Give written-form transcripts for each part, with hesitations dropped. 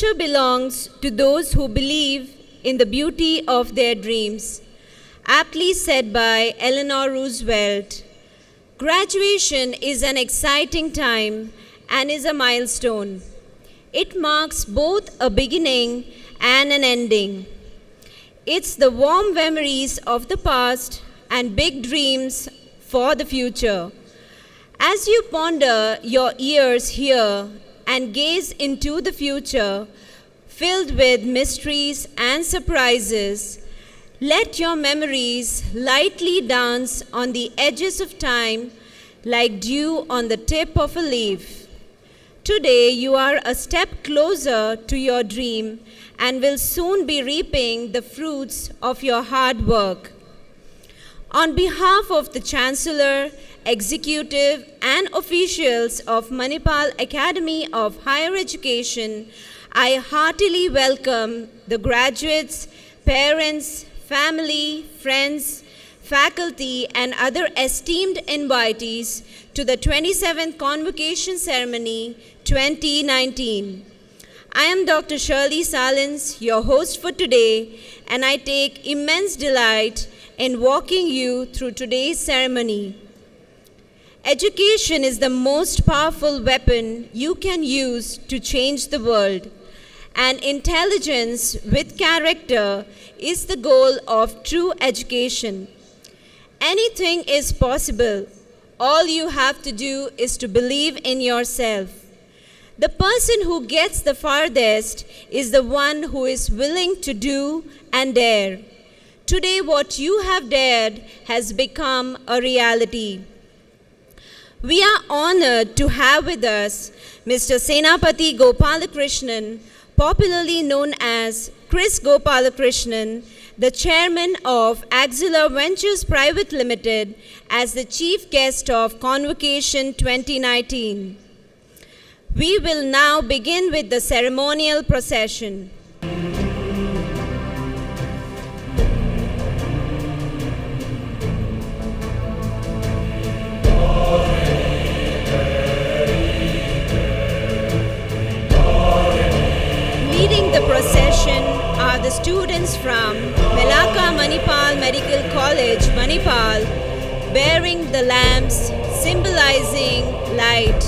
future belongs to those who believe in the beauty of their dreams. Aptly said by Eleanor Roosevelt, graduation is an exciting time and is a milestone. It marks both a beginning and an ending. It's the warm memories of the past and big dreams for the future. As you ponder your years here and gaze into the future, filled with mysteries and surprises, let your memories lightly dance on the edges of time like dew on the tip of a leaf. Today you are a step closer to your dream and will soon be reaping the fruits of your hard work. On behalf of the Chancellor, Executive, and officials of Manipal Academy of Higher Education, I heartily welcome the graduates, parents, family, friends, faculty, and other esteemed invitees to the 27th Convocation Ceremony 2019. I am Dr. Shirley Salins, your host for today, and I take immense delight in walking you through today's ceremony. Education is the most powerful weapon you can use to change the world, and intelligence with character is the goal of true education. Anything is possible. All you have to do is to believe in yourself. The person who gets the farthest is the one who is willing to do and dare. Today, what you have dared has become a reality. We are honored to have with us Mr. Senapati Gopalakrishnan, popularly known as Chris Gopalakrishnan, the chairman of Axilla Ventures Private Limited, as the chief guest of Convocation 2019. We will now begin with the ceremonial procession. Leading the procession are the students from Melaka Manipal Medical College, Manipal, bearing the lamps symbolizing light.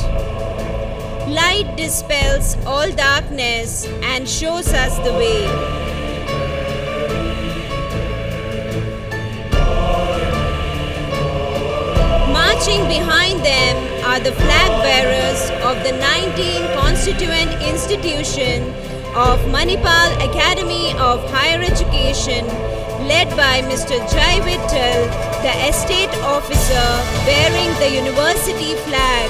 Light dispels all darkness and shows us the way. Marching behind them are the flag bearers of the 19 constituent institution of Manipal Academy of Higher Education, led by Mr. Jai Vittal, the estate officer bearing the university flag.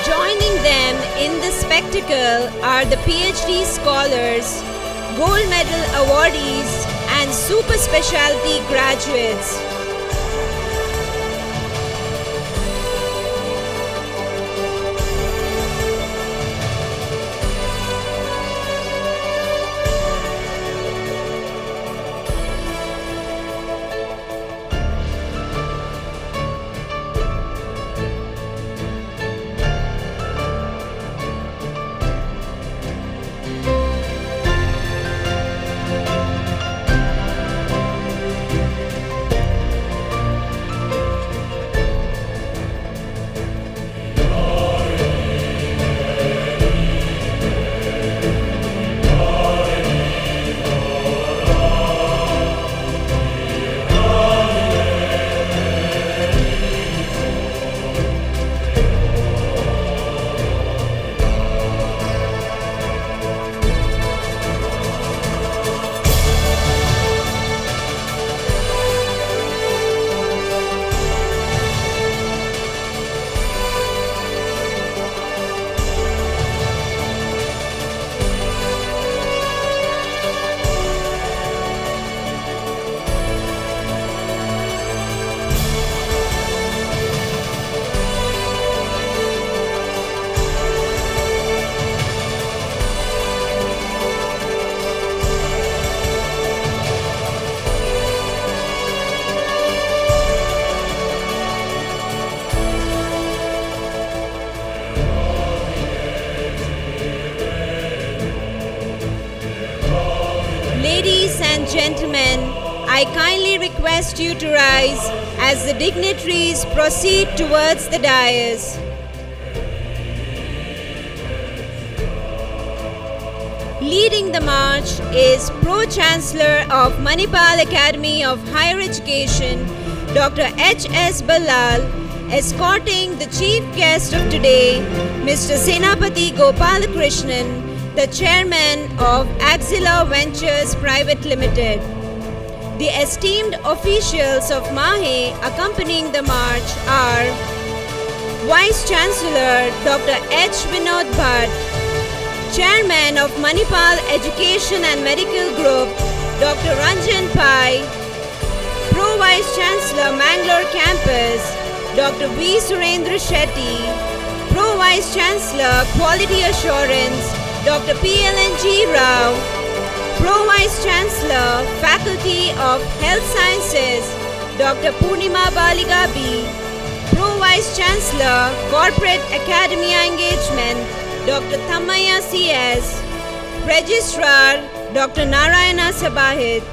Joining them in the spectacle are the PhD scholars, gold medal awardees, and super specialty graduates. Ladies and gentlemen, I kindly request you to rise as the dignitaries proceed towards the dais. Leading the march is Pro-Chancellor of Manipal Academy of Higher Education, Dr. H.S. Ballal, escorting the chief guest of today, Mr. Senapati Gopalakrishnan, the chairman of Axilla Ventures Private Limited. The esteemed officials of MAHE accompanying the march are Vice Chancellor Dr. H. Vinod Bhatt, Chairman of Manipal Education and Medical Group Dr. Ranjan Pai, Pro Vice Chancellor Mangalore Campus Dr. V. Surendra Shetty, Pro Vice Chancellor Quality Assurance Dr. P.L.N.G. Rao, Pro Vice Chancellor Faculty of Health Sciences Dr. Purnima Baligabi, Pro Vice Chancellor Corporate Academia Engagement Dr. Thammaya C.S., Registrar Dr. Narayana Sabahit,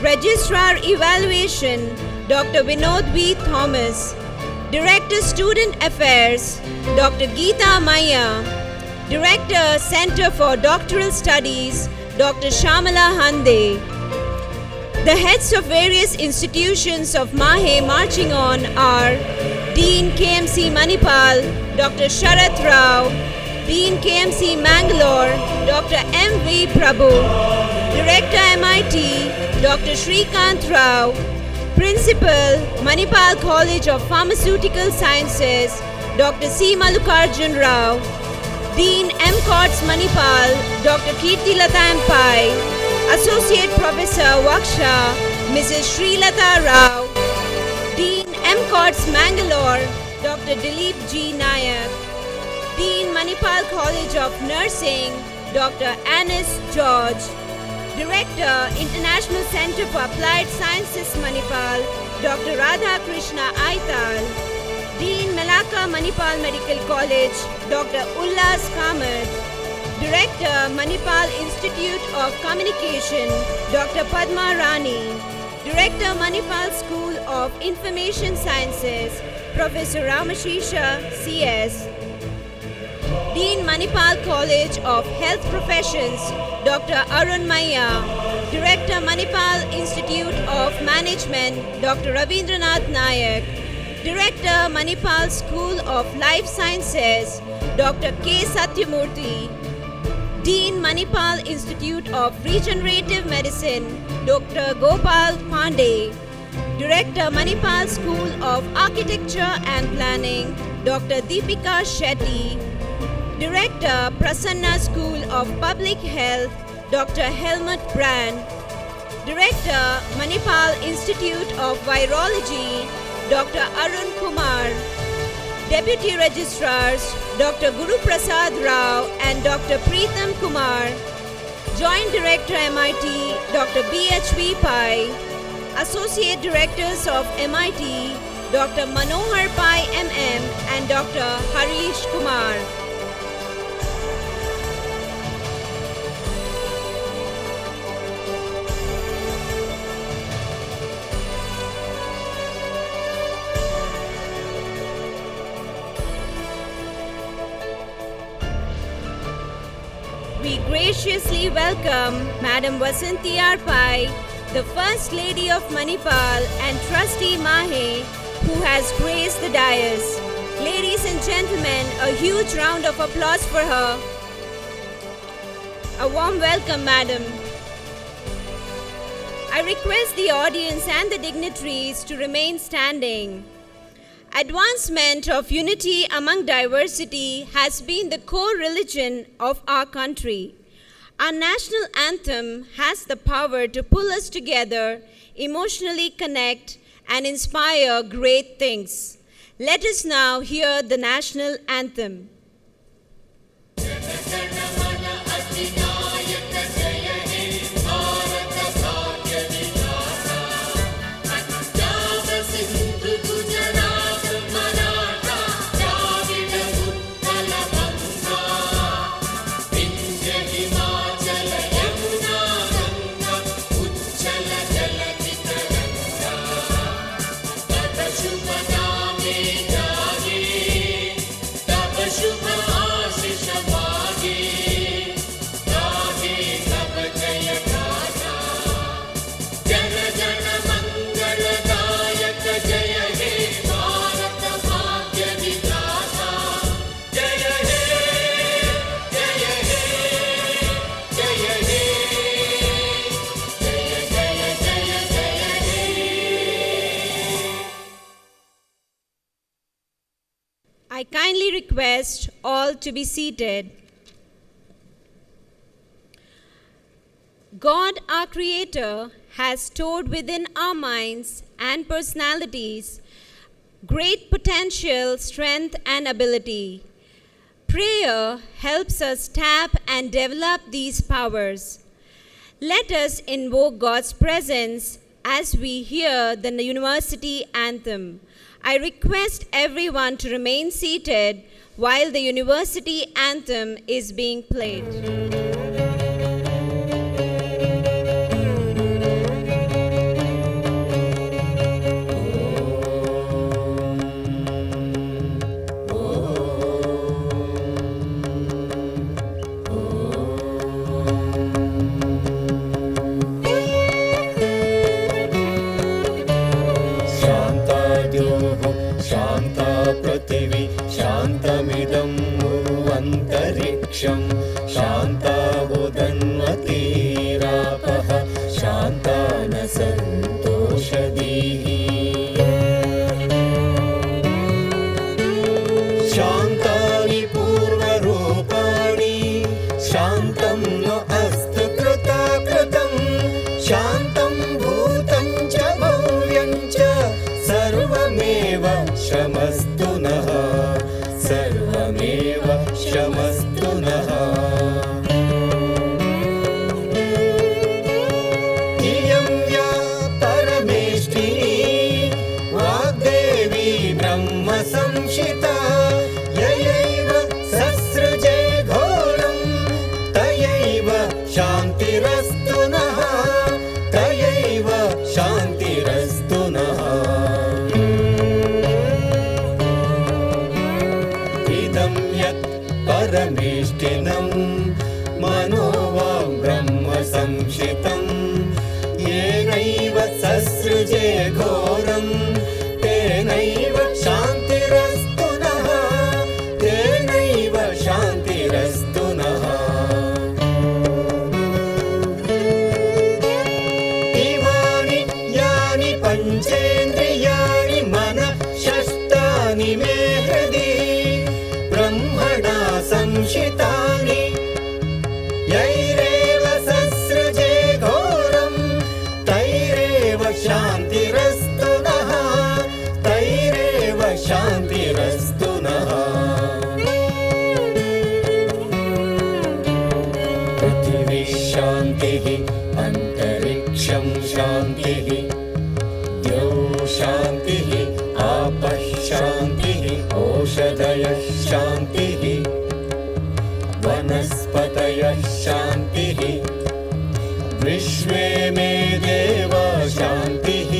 Registrar Evaluation Dr. Vinod V. Thomas, Director Student Affairs Dr. Geeta Maya, Director Center for Doctoral Studies Dr. Shamala Hande. The heads of various institutions of MAHE marching on are Dean KMC Manipal Dr. Sharath Rao, Dean KMC Mangalore Dr. M.V. Prabhu, Director MIT Dr. Shrikant Rao, Principal Manipal College of Pharmaceutical Sciences Dr. C. Mallikarjun Rao, Dean MCOTS Manipal Dr. Kirtilata M. Pai, Associate Professor Waksha Mrs. Srilata Rao, Dean MCOTS Mangalore Dr. Dilip G. Nayak, Dean Manipal College of Nursing Dr. Anis George, Director International Center for Applied Sciences Manipal Dr. Radha Krishna Aital, Dean Malacca Manipal Medical College Dr. Ullas Kamath, Director Manipal Institute of Communication Dr. Padma Rani, Director Manipal School of Information Sciences Professor Ramashisha C.S., Dean Manipal College of Health Professions Dr. Arun Maya, Director Manipal Institute of Management Dr. Ravindranath Nayak, Director Manipal School of Life Sciences Dr. K. Satyamurthy, Dean Manipal Institute of Regenerative Medicine Dr. Gopal Pandey, Director Manipal School of Architecture and Planning Dr. Deepika Shetty, Director Prasanna School of Public Health Dr. Helmut Brand, Director Manipal Institute of Virology Dr. Arun Kumar, Deputy Registrars Dr. Guru Prasad Rao and Dr. Preetham Kumar, Joint Director MIT Dr. BHV Pai, Associate Directors of MIT Dr. Manohar Pai MM and Dr. Harish Kumar. We graciously welcome Madam Vasanti R. Pai, the First Lady of Manipal and Trustee MAHE, who has graced the dais. Ladies and gentlemen, a huge round of applause for her. A warm welcome, Madam. I request the audience and the dignitaries to remain standing. Advancement of unity among diversity has been the core religion of our country. Our national anthem has the power to pull us together, emotionally connect, and inspire great things. Let us now hear the national anthem. request all to be seated. God, our Creator, has stored within our minds and personalities great potential, strength, and ability. Prayer helps us tap and develop these powers. Let us invoke God's presence as we hear the university anthem. I request everyone to remain seated while the university anthem is being played. पृथिवी शान्तमिदं मुरुवन्तरिक्षं शान्ताबुधन्वतीरापः शान्ता न सन्तोषदीः शान्तानि पूर्वरूपाणि शान्तं न अस्तु कृताकृतं शान्तं भूतं च भव्यं च सर्वमेव शमस्तु नः सर्वमेव शमस्तु नः इयं या परमेष्टिनी वाग्देवी ब्रह्म संशिता ययैव ससृजे घोरं तयैव शान्तिरस्तु नः तयैव शान्तिरस्तु नः परमेष्टिनं मनोवां ब्रह्म संशितं येनैव ससृजे घोरं तेनैव शान्तिरस्तु नः तेनैव शान्तिरस्तु नः इमानि यानि पञ्चेन्द्रियाणि मनः षष्ठानि मे हृदि ब्रह्मणा संशितानि यैरेव ससृजे घोरं तैरेव शान्तिरस्तु नः तैरेव शान्तिरस्तु नः पृथिवी शान्तिः अन्तरिक्षं शान्तिः द्यौ शान्तिः आपः शान्तिः ओषधयः शान्तिः वनस्पतयः शान्तिः विश्वे मे देवा शान्तिः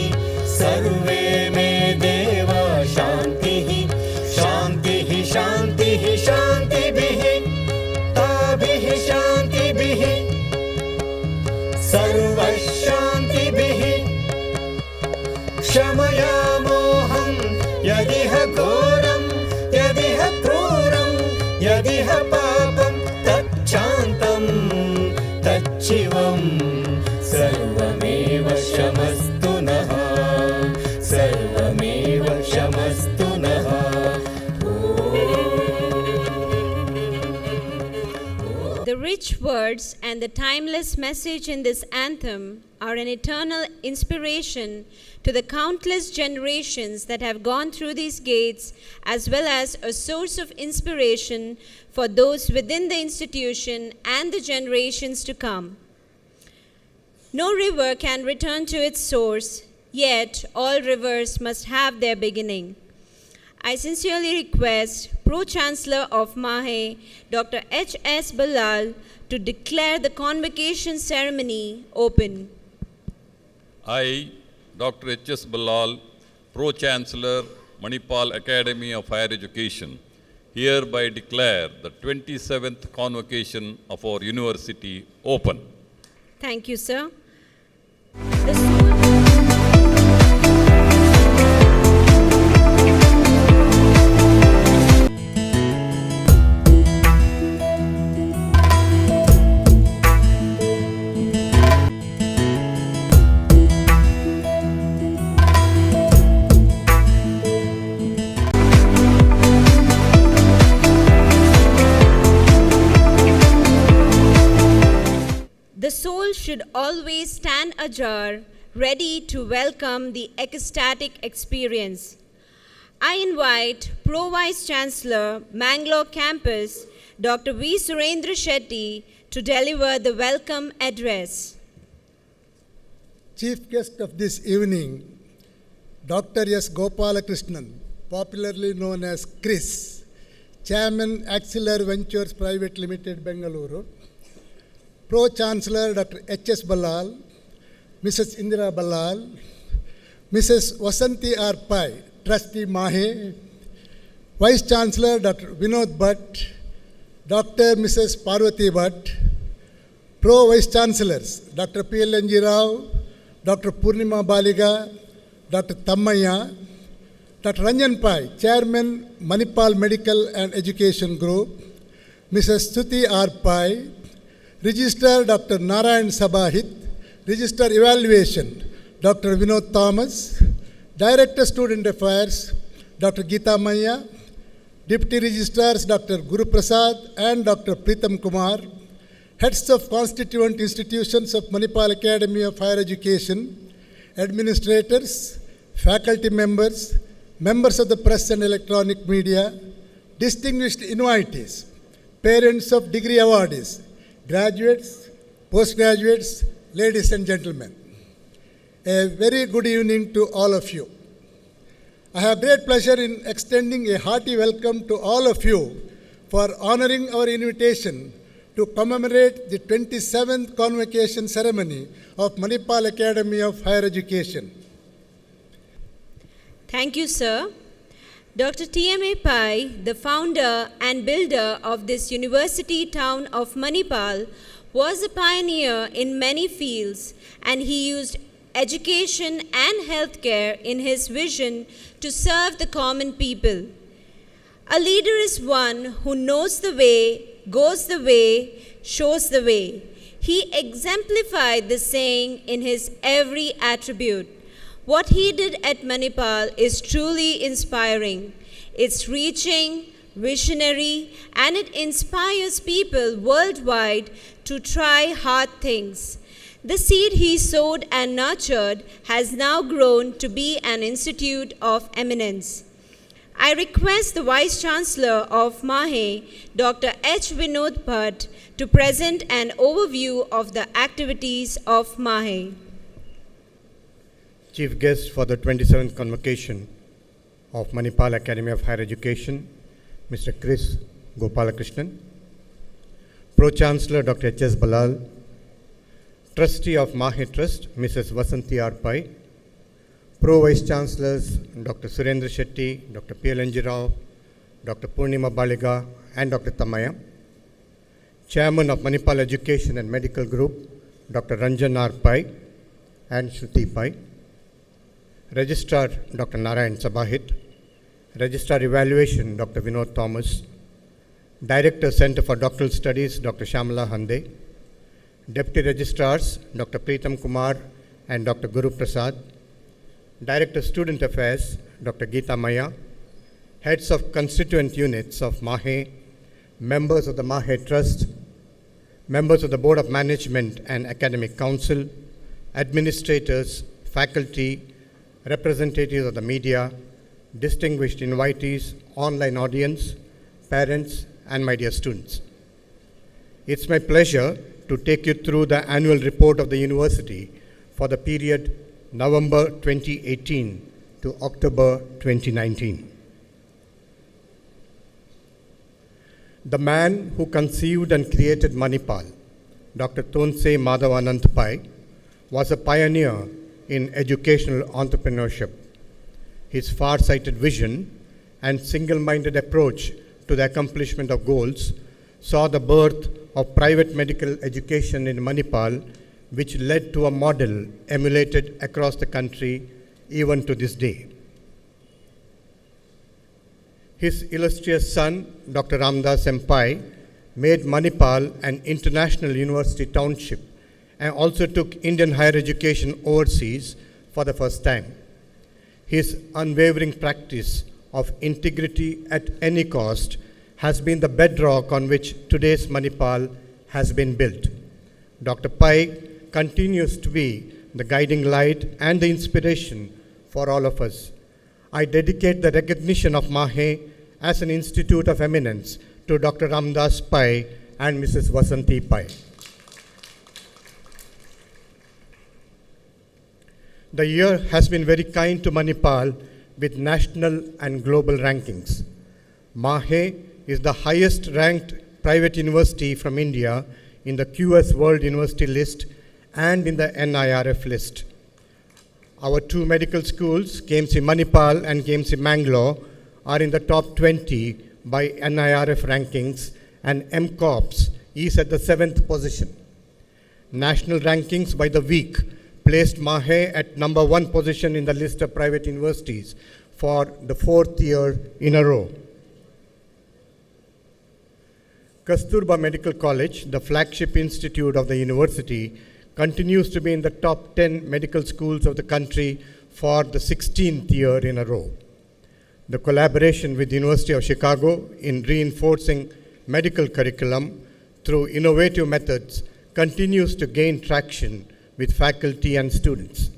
सर्वे मे देवा शान्तिः शान्तिः शान्तिः शान्तिभिः ताभिः शान्तिभिः सर्वः शान्तिभिः क्षमयामोऽहं यदिह घोरं यदिह क्रूरं यदिह पापं तच्छान्तं तच्छिवं सर्वमेव शमस्तु नः सर्वमेव शमस्तु नः The rich words and the timeless message in this anthem are an eternal inspiration to the countless generations that have gone through these gates, as well as a source of inspiration for those within the institution and the generations to come. No river can return to its source, yet all rivers must have their beginning. I sincerely request Pro-Chancellor of MAHE, Dr. H.S. Ballal, to declare the convocation ceremony open. I, Dr. H.S. Ballal, Pro-Chancellor, Manipal Academy of Higher Education, hereby declare the 27th convocation of our university open. Thank you, sir. The soul should always stand ajar, ready to welcome the ecstatic experience. I invite Pro Vice Chancellor, Mangalore Campus, Dr. V. Surendra Shetty, to deliver the welcome address. Chief guest of this evening, Dr. S. Gopalakrishnan, popularly known as Chris, Chairman Axelar Ventures Private Limited, Bengaluru, Pro Chancellor Dr. H.S. Ballal, Mrs. Indira Ballal, Mrs. Vasanti R. Pai, Trustee Mahe, Vice Chancellor Dr. Vinod Bhatt, Dr. Mrs. Parvati Bhatt, Pro Vice Chancellors Dr. P.L.N.G. Rao, Dr. Purnima Baliga, Dr. Tammaya, Dr. Ranjan Pai, Chairman, Manipal Medical and Education Group, Mrs. Stuti R. Pai, Registrar Dr. Narayan Sabahit, Registrar Evaluation Dr. Vinod Thomas, Director Student Affairs Dr. Geeta Maya, Deputy Registrars Dr. Guru Prasad and Dr. Pritam Kumar, Heads of Constituent Institutions of Manipal Academy of Higher Education, Administrators, Faculty members, members of the press and electronic media, distinguished invitees, parents of degree awardees, graduates, postgraduates, ladies and gentlemen. A very good evening to all of you. I have great pleasure in extending a hearty welcome to all of you for honoring our invitation to commemorate the 27th convocation ceremony of Manipal Academy of Higher Education. Thank you, sir. Dr. T.M.A. Pai, the founder and builder of this university town of Manipal, was a pioneer in many fields, and he used education and healthcare in his vision to serve the common people. A leader is one who knows the way, goes the way, shows the way. He exemplified the saying in his every attribute. What he did at Manipal is truly inspiring. It's reaching, visionary, and it inspires people worldwide to try hard things. The seed he sowed and nurtured has now grown to be an institute of eminence. I request the Vice Chancellor of MAHE, Dr. H. Vinod Bhatt, to present an overview of the activities of MAHE. Chief guest for the 27th convocation of Manipal Academy of Higher Education, Mr. Chris Gopalakrishnan, Pro Chancellor Dr. H.S. Ballal, Trustee of MAHE Trust, Mrs. Vasanti R. Pai, Pro Vice Chancellors Dr. Surendra Shetty, Dr. P.L.N.G. Rao, Dr. Purnima Baliga, and Dr. Tammaya, Chairman of Manipal Education and Medical Group, Dr. Ranjan R. Pai and Shruti Pai, Registrar Dr. Narayan Sabahit, Registrar Evaluation Dr. Vinod Thomas, Director Center for Doctoral Studies Dr. Shamala Hande, Deputy Registrars Dr. Pritam Kumar and Dr. Guru Prasad, Director Student Affairs Dr. Geeta Maya, Heads of Constituent Units of MAHE, members of the MAHE Trust, members of the Board of Management and Academic Council, administrators, faculty, representatives of the media, distinguished invitees, online audience, parents, and my dear students. It's my pleasure to take you through the annual report of the university for the period November 2018 to October 2019. The man who conceived and created Manipal, Dr. Tonsei Madhavanand Pai, was a pioneer in educational entrepreneurship. His far-sighted vision and single-minded approach to the accomplishment of goals saw the birth of private medical education in Manipal, which led to a model emulated across the country even to this day. His illustrious son, Dr. Ramdas M. Pai, made Manipal an international university township and also took Indian higher education overseas for the first time. His unwavering practice of integrity at any cost has been the bedrock on which today's Manipal has been built. Dr. Pai continues to be the guiding light and the inspiration for all of us. I dedicate the recognition of Mahe as an institute of eminence to Dr. Ramdas Pai and Mrs. Vasanti Pai. The year has been very kind to Manipal with national and global rankings. Mahe is the highest ranked private university from India in the QS World University list and in the NIRF list. Our two medical schools, KMC Manipal and KMC Mangalore, are in the top 20 by NIRF rankings, and MCOPS is at the 7th position. National rankings by the week placed Mahe at number 1 position in the list of private universities for the 4th year in a row. Kasturba Medical College, the flagship institute of the university, continues to be in the top 10 medical schools of the country for the 16th year in a row. The collaboration with the University of Chicago in reinforcing medical curriculum through innovative methods continues to gain traction with faculty and students.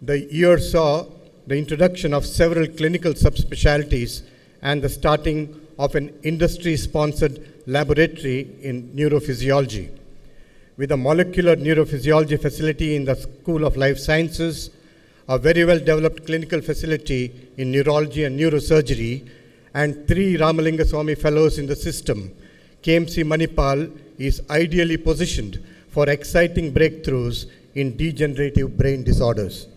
The year saw the introduction of several clinical subspecialties and the starting of an industry-sponsored laboratory in neurophysiology. With a molecular neurophysiology facility in the School of Life Sciences, a very well-developed clinical facility in neurology and neurosurgery, and 3 Ramalinga Swamy Fellows in the system, KMC Manipal is ideally positioned for exciting breakthroughs in degenerative brain disorders.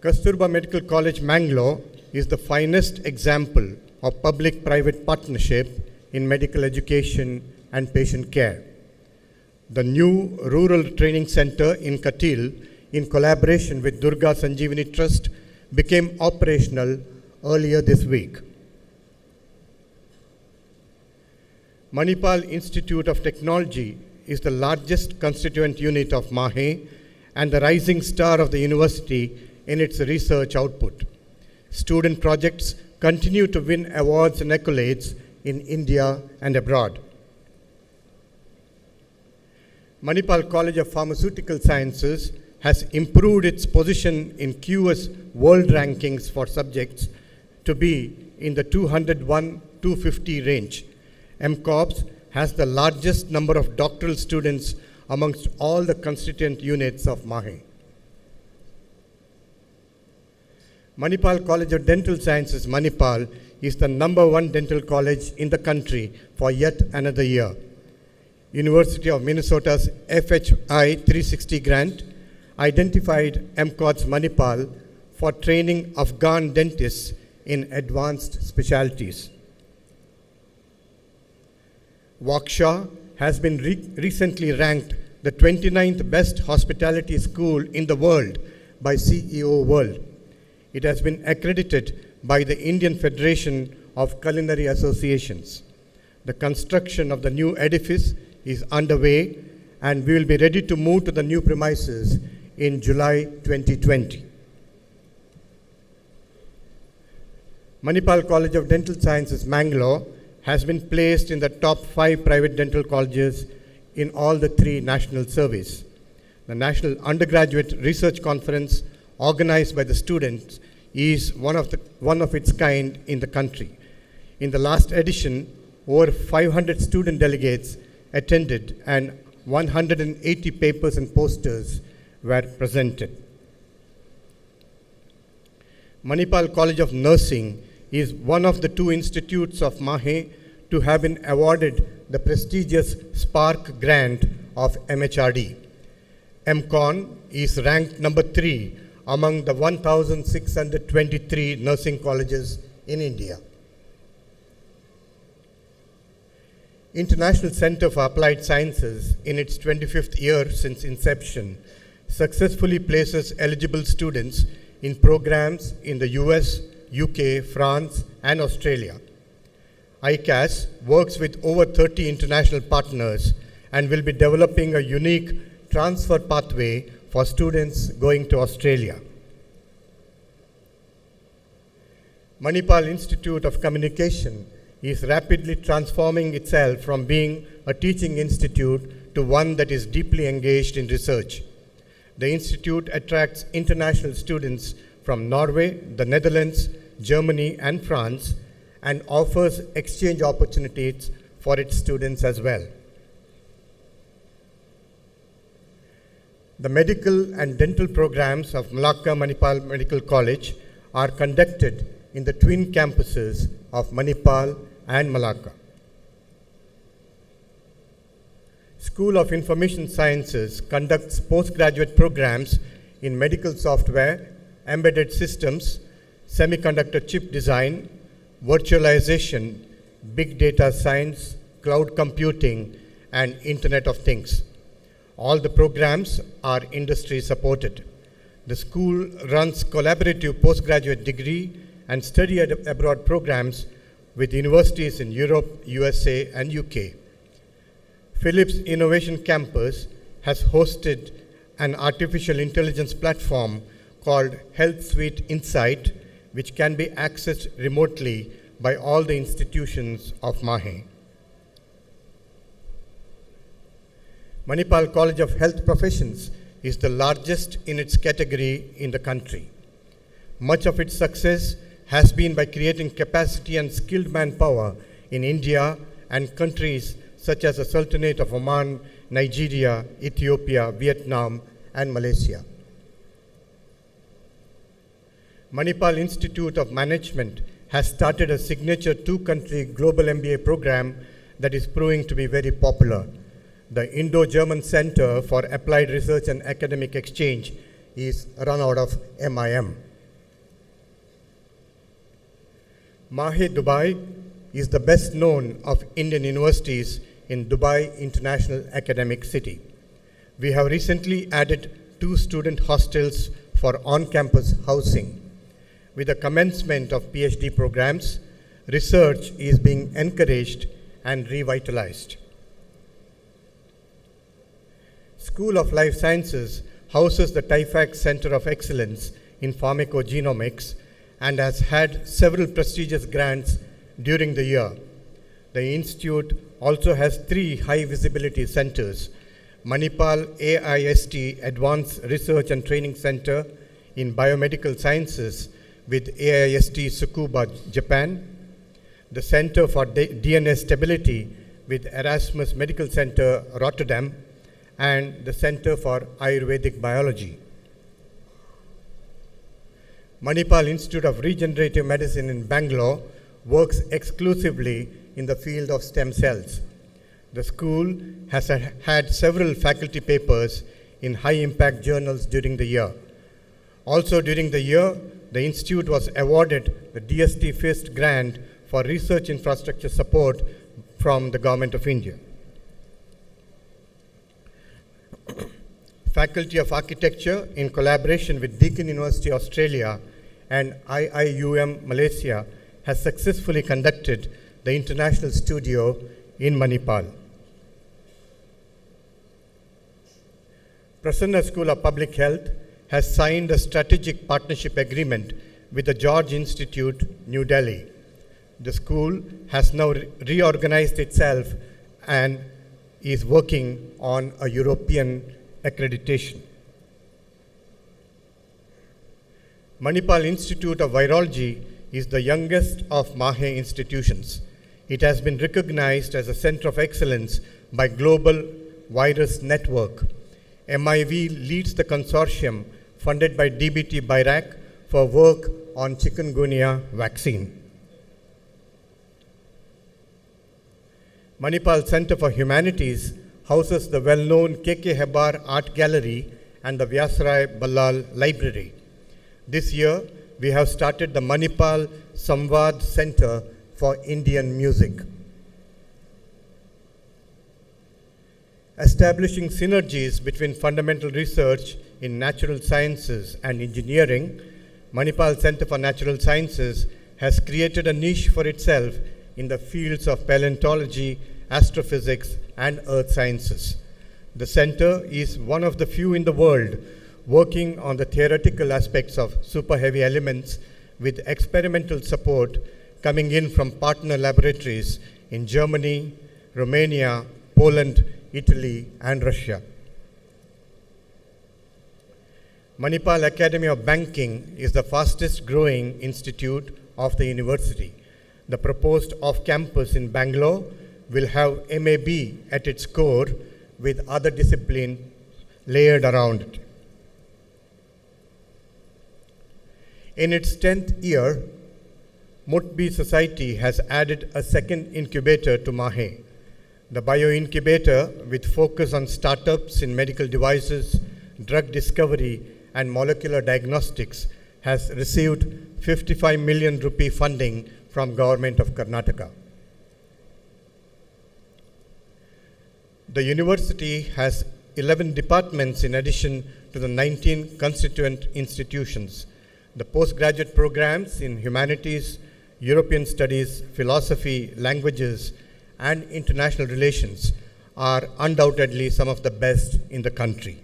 Kasturba Medical College, Mangalore is the finest example of public-private partnership in medical education and patient care. The new Rural Training Center in Katil, in collaboration with Durga Sanjeevani Trust, became operational earlier this week. Manipal Institute of Technology is the largest constituent unit of Mahe and the rising star of the university in its research output. Student projects continue to win awards and accolades in India and abroad. Manipal College of Pharmaceutical Sciences has improved its position in QS World Rankings for subjects to be in the 201-250 range. MCOPS has the largest number of doctoral students amongst all the constituent units of Mahe. Manipal College of Dental Sciences, Manipal, is the #1 dental college in the country for yet another year. University of Minnesota's FHI 360 grant identified MCOTS Manipal for training Afghan dentists in advanced specialties. Waukesha has been recently ranked the 29th best hospitality school in the world by CEO World. It has been accredited by the Indian Federation of Culinary Associations. The construction of the new edifice is underway, and we will be ready to move to the new premises in July 2020. Manipal College of Dental Sciences, Mangalore, has been placed in the top 5 private dental colleges in all the 3 national surveys. The National Undergraduate Research Conference, organized by the students, is one of its kind in the country. In the last edition, over 500 student delegates attended and 180 papers and posters were presented. Manipal College of Nursing is one of the 2 institutes of Mahe to have been awarded the prestigious Spark Grant of MHRD. MCON is ranked number 3 among the 1,623 nursing colleges in India. International Center for Applied Sciences, in its 25th year since inception, successfully places eligible students in programs in the US, UK, France, and Australia. ICAS works with over 30 international partners and will be developing a unique transfer pathway for students going to Australia. Manipal Institute of Communication is rapidly transforming itself from being a teaching institute to one that is deeply engaged in research. The institute attracts international students from Norway, the Netherlands, Germany, and France, and offers exchange opportunities for its students as well. The medical and dental programs of Malacca Manipal Medical College are conducted in the twin campuses of Manipal and Malacca. School of Information Sciences conducts postgraduate programs in medical software, embedded systems, semiconductor chip design, virtualization, big data science, cloud computing, and Internet of Things. All the programs are industry supported. The school runs collaborative postgraduate degree and study abroad programs with universities in Europe, USA, and UK. Philips Innovation Campus has hosted an artificial intelligence platform called Health Suite Insight, which can be accessed remotely by all the institutions of MAHE. Manipal College of Health Professions is the largest in its category in the country. Much of its success has been by creating capacity and skilled manpower in India and countries such as the Sultanate of Oman, Nigeria, Ethiopia, Vietnam, and Malaysia. Manipal Institute of Management has started a signature two-country global MBA program that is proving to be very popular. The Indo-German Center for Applied Research and Academic Exchange is run out of MIM. MAHE Dubai is the best known of Indian universities in Dubai International Academic City. We have recently added 2 student hostels for on-campus housing. With the commencement of PhD programs, research is being encouraged and revitalized. School of Life Sciences houses the TIFAC Center of Excellence in Pharmacogenomics and has had several prestigious grants during the year. The institute also has 3 high visibility centers: Manipal AIST Advanced Research and Training Center in Biomedical Sciences with AIST Tsukuba, Japan, the Center for DNA Stability with Erasmus Medical Center, Rotterdam, and the Center for Ayurvedic Biology. Manipal Institute of Regenerative Medicine in Bangalore works exclusively in the field of stem cells. The school has had several faculty papers in high-impact journals during the year. Also during the year, the institute was awarded the DST FIST grant for research infrastructure support from the Government of India. Faculty of Architecture, in collaboration with Deakin University Australia and IIUM Malaysia, has successfully conducted the International Studio in Manipal. Prasanna School of Public Health has signed a strategic partnership agreement with the George Institute, New Delhi. The school has now reorganized itself and is working on a European accreditation. Manipal Institute of Virology is the youngest of MAHE institutions. It has been recognized as a center of excellence by Global Virus Network. MIV leads the consortium funded by DBT BIRAC for work on chikungunya vaccine. Manipal Center for Humanities houses the well-known KK Hebar Art Gallery and the Vyasrai Ballal Library. This year, we have started the Manipal Samvad Center for Indian Music. Establishing synergies between fundamental research in natural sciences and engineering, Manipal Center for Natural Sciences has created a niche for itself in the fields of paleontology, astrophysics, and earth sciences. The center is one of the few in the world working on the theoretical aspects of super heavy elements with experimental support coming in from partner laboratories in Germany, Romania, Poland, Italy, and Russia. Manipal Academy of Banking is the fastest growing institute of the university. The proposed off-campus in Bangalore will have MAB at its core with other disciplines layered around it. In its 10th year, Mutbi Society has added a second incubator to Mahe. The bio-incubator, with focus on startups in medical devices, drug discovery, and molecular diagnostics, has received 55 million rupee funding from Government of Karnataka. The university has 11 departments in addition to the 19 constituent institutions. The postgraduate programs in humanities, European studies, philosophy, languages, and international relations are undoubtedly some of the best in the country.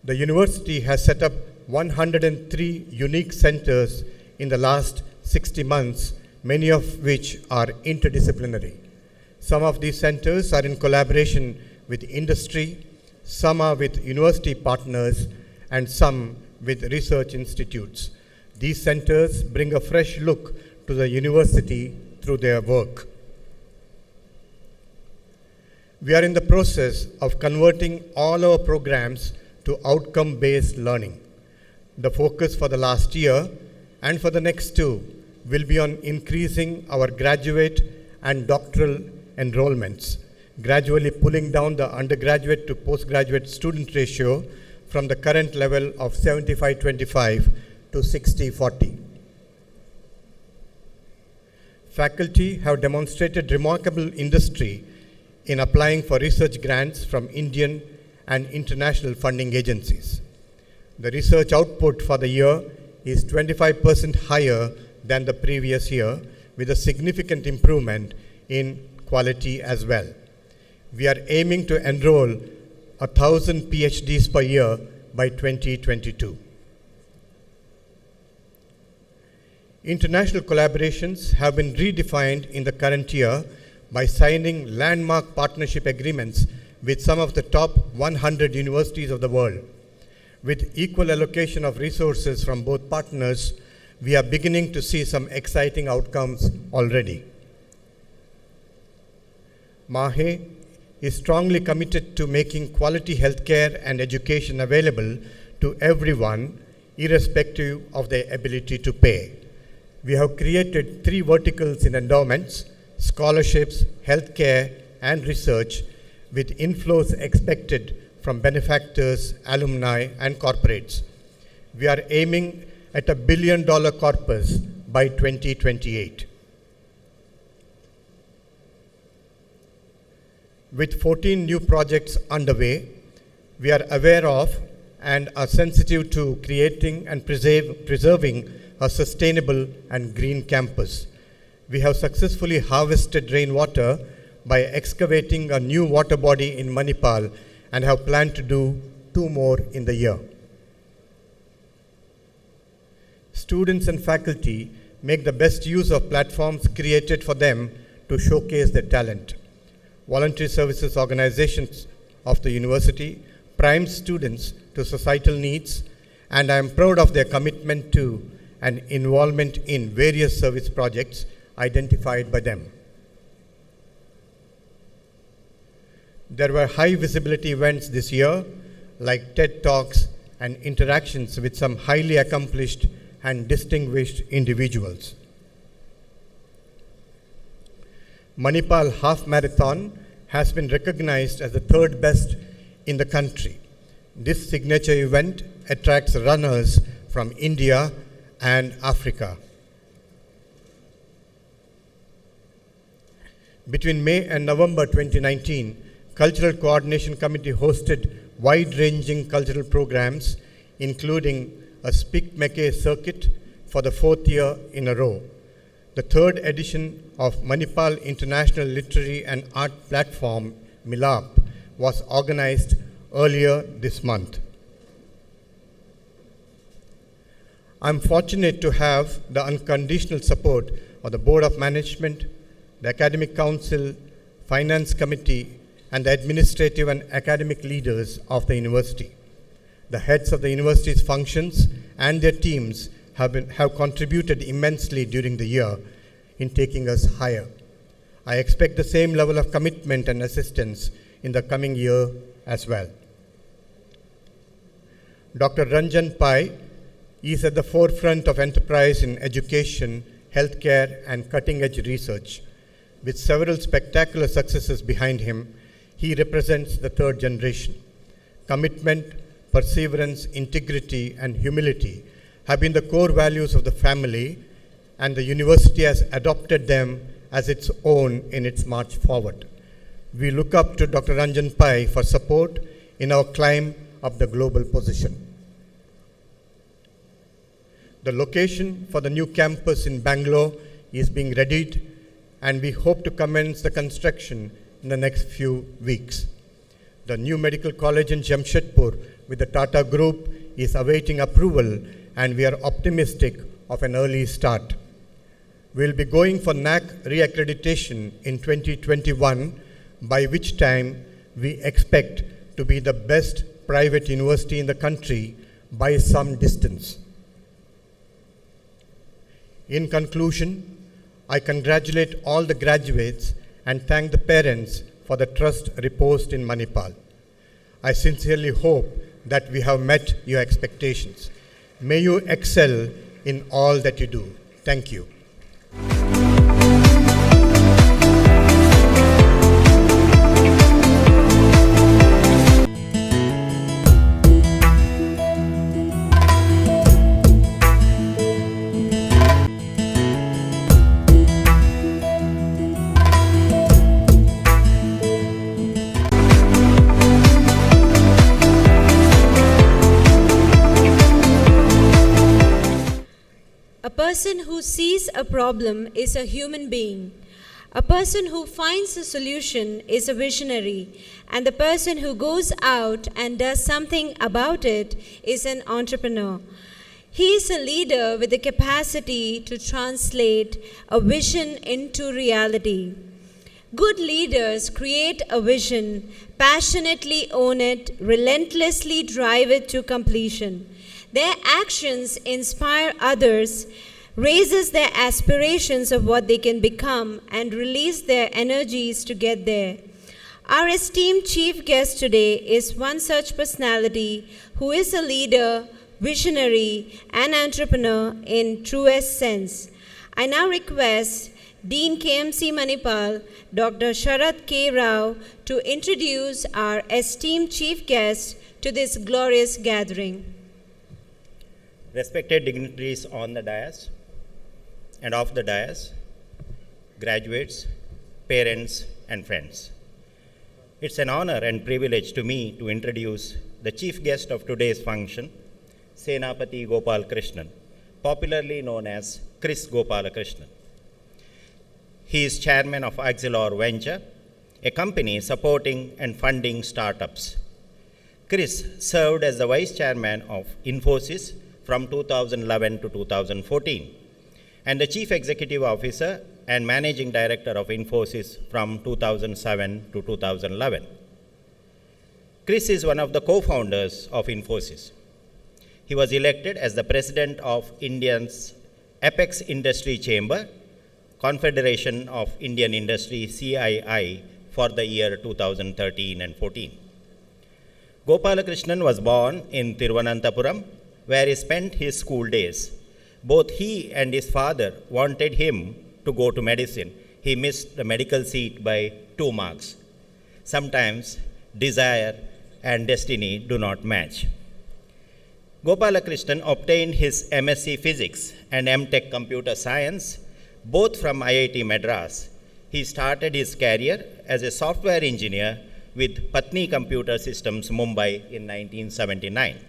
The university has set up 103 unique centers in the last 60 months, many of which are interdisciplinary. Some of these centers are in collaboration with industry, some are with university partners, and some with research institutes. These centers bring a fresh look to the university through their work. We are in the process of converting all our programs to outcome-based learning. The focus for the last year and for the next two will be on increasing our graduate and doctoral enrollments, gradually pulling down the undergraduate to postgraduate student ratio from the current level of 75-25 to 60-40. Faculty have demonstrated remarkable industry in applying for research grants from Indian and international funding agencies. The research output for the year is 25% higher than the previous year, with a significant improvement in quality as well. We are aiming to enroll 1,000 PhDs per year by 2022. International collaborations have been redefined in the current year by signing landmark partnership agreements with some of the top 100 universities of the world. With equal allocation of resources from both partners, we are beginning to see some exciting outcomes already. Mahe is strongly committed to making quality healthcare and education available to everyone, irrespective of their ability to pay. We have created 3 verticals in endowments: scholarships, healthcare, and research, with inflows expected from benefactors, alumni, and corporates. We are aiming at $1 billion corpus by 2028. With 14 new projects underway, we are aware of and are sensitive to creating and preserving a sustainable and green campus. We have successfully harvested rainwater by excavating a new water body in Manipal and have planned to do 2 more in the year. Students and faculty make the best use of platforms created for them to showcase their talent. Voluntary services organizations of the university prime students to societal needs, and I am proud of their commitment to and involvement in various service projects identified by them. There were high visibility events this year, like TED Talks and interactions with some highly accomplished and distinguished individuals. Manipal Half Marathon has been recognized as the 3rd best in the country. This signature event attracts runners from India and Africa. Between May and November 2019, Cultural Coordination Committee hosted wide-ranging cultural programs, including a Speak Meke circuit for the 4th year in a row. The 3rd edition of Manipal International Literary and Art Platform, MILAP, was organized earlier this month. I'm fortunate to have the unconditional support of the Board of Management, the Academic Council, Finance Committee, and the administrative and academic leaders of the university. The heads of the university's functions and their teams have contributed immensely during the year in taking us higher. I expect the same level of commitment and assistance in the coming year as well. Dr. Ranjan Pai is at the forefront of enterprise in education, healthcare, and cutting-edge research. With several spectacular successes behind him, he represents the third generation. Commitment, perseverance, integrity, and humility have been the core values of the family, and the university has adopted them as its own in its march forward. We look up to Dr. Ranjan Pai for support in our climb up the global position. The location for the new campus in Bangalore is being readied, and we hope to commence the construction in the next few weeks. The new medical college in Jamshedpur with the Tata Group is awaiting approval, and we are optimistic of an early start. We'll be going for NAC reaccreditation in 2021, by which time we expect to be the best private university in the country by some distance. In conclusion, I congratulate all the graduates and thank the parents for the trust reposed in Manipal. I sincerely hope that we have met your expectations. May you excel in all that you do. Thank you. A person who sees a problem is a human being. A person who finds a solution is a visionary. And the person who goes out and does something about it is an entrepreneur. He is a leader with the capacity to translate a vision into reality. Good leaders create a vision, passionately own it, relentlessly drive it to completion. Their actions inspire others, raises their aspirations of what they can become, and release their energies to get there. Our esteemed chief guest today is one such personality who is a leader, visionary, and entrepreneur in truest sense. I now request Dean KMC Manipal, Dr. Sharath K. Rao, to introduce our esteemed chief guest to this glorious gathering. Respected dignitaries on the dais and off the dais, graduates, parents, and friends. It's an honor and privilege to me to introduce the chief guest of today's function, Senapati Gopal Krishnan, popularly known as Chris Gopalakrishnan. He is chairman of Axilor Venture, a company supporting and funding startups. Chris served as the vice chairman of Infosys from 2011 to 2014, and the chief executive officer and managing director of Infosys from 2007 to 2011. Chris is one of the co-founders of Infosys. He was elected as the president of India's Apex Industry Chamber, Confederation of Indian Industry, CII, for the year 2013 and 14. Gopalakrishnan was born in Thiruvananthapuram, where he spent his school days. Both he and his father wanted him to go to medicine. He missed the medical seat by 2 marks. Sometimes desire and destiny do not match. Gopalakrishnan obtained his MSc Physics and MTech Computer Science, both from IIT Madras. He started his career as a software engineer with Patni Computer Systems, Mumbai in 1979.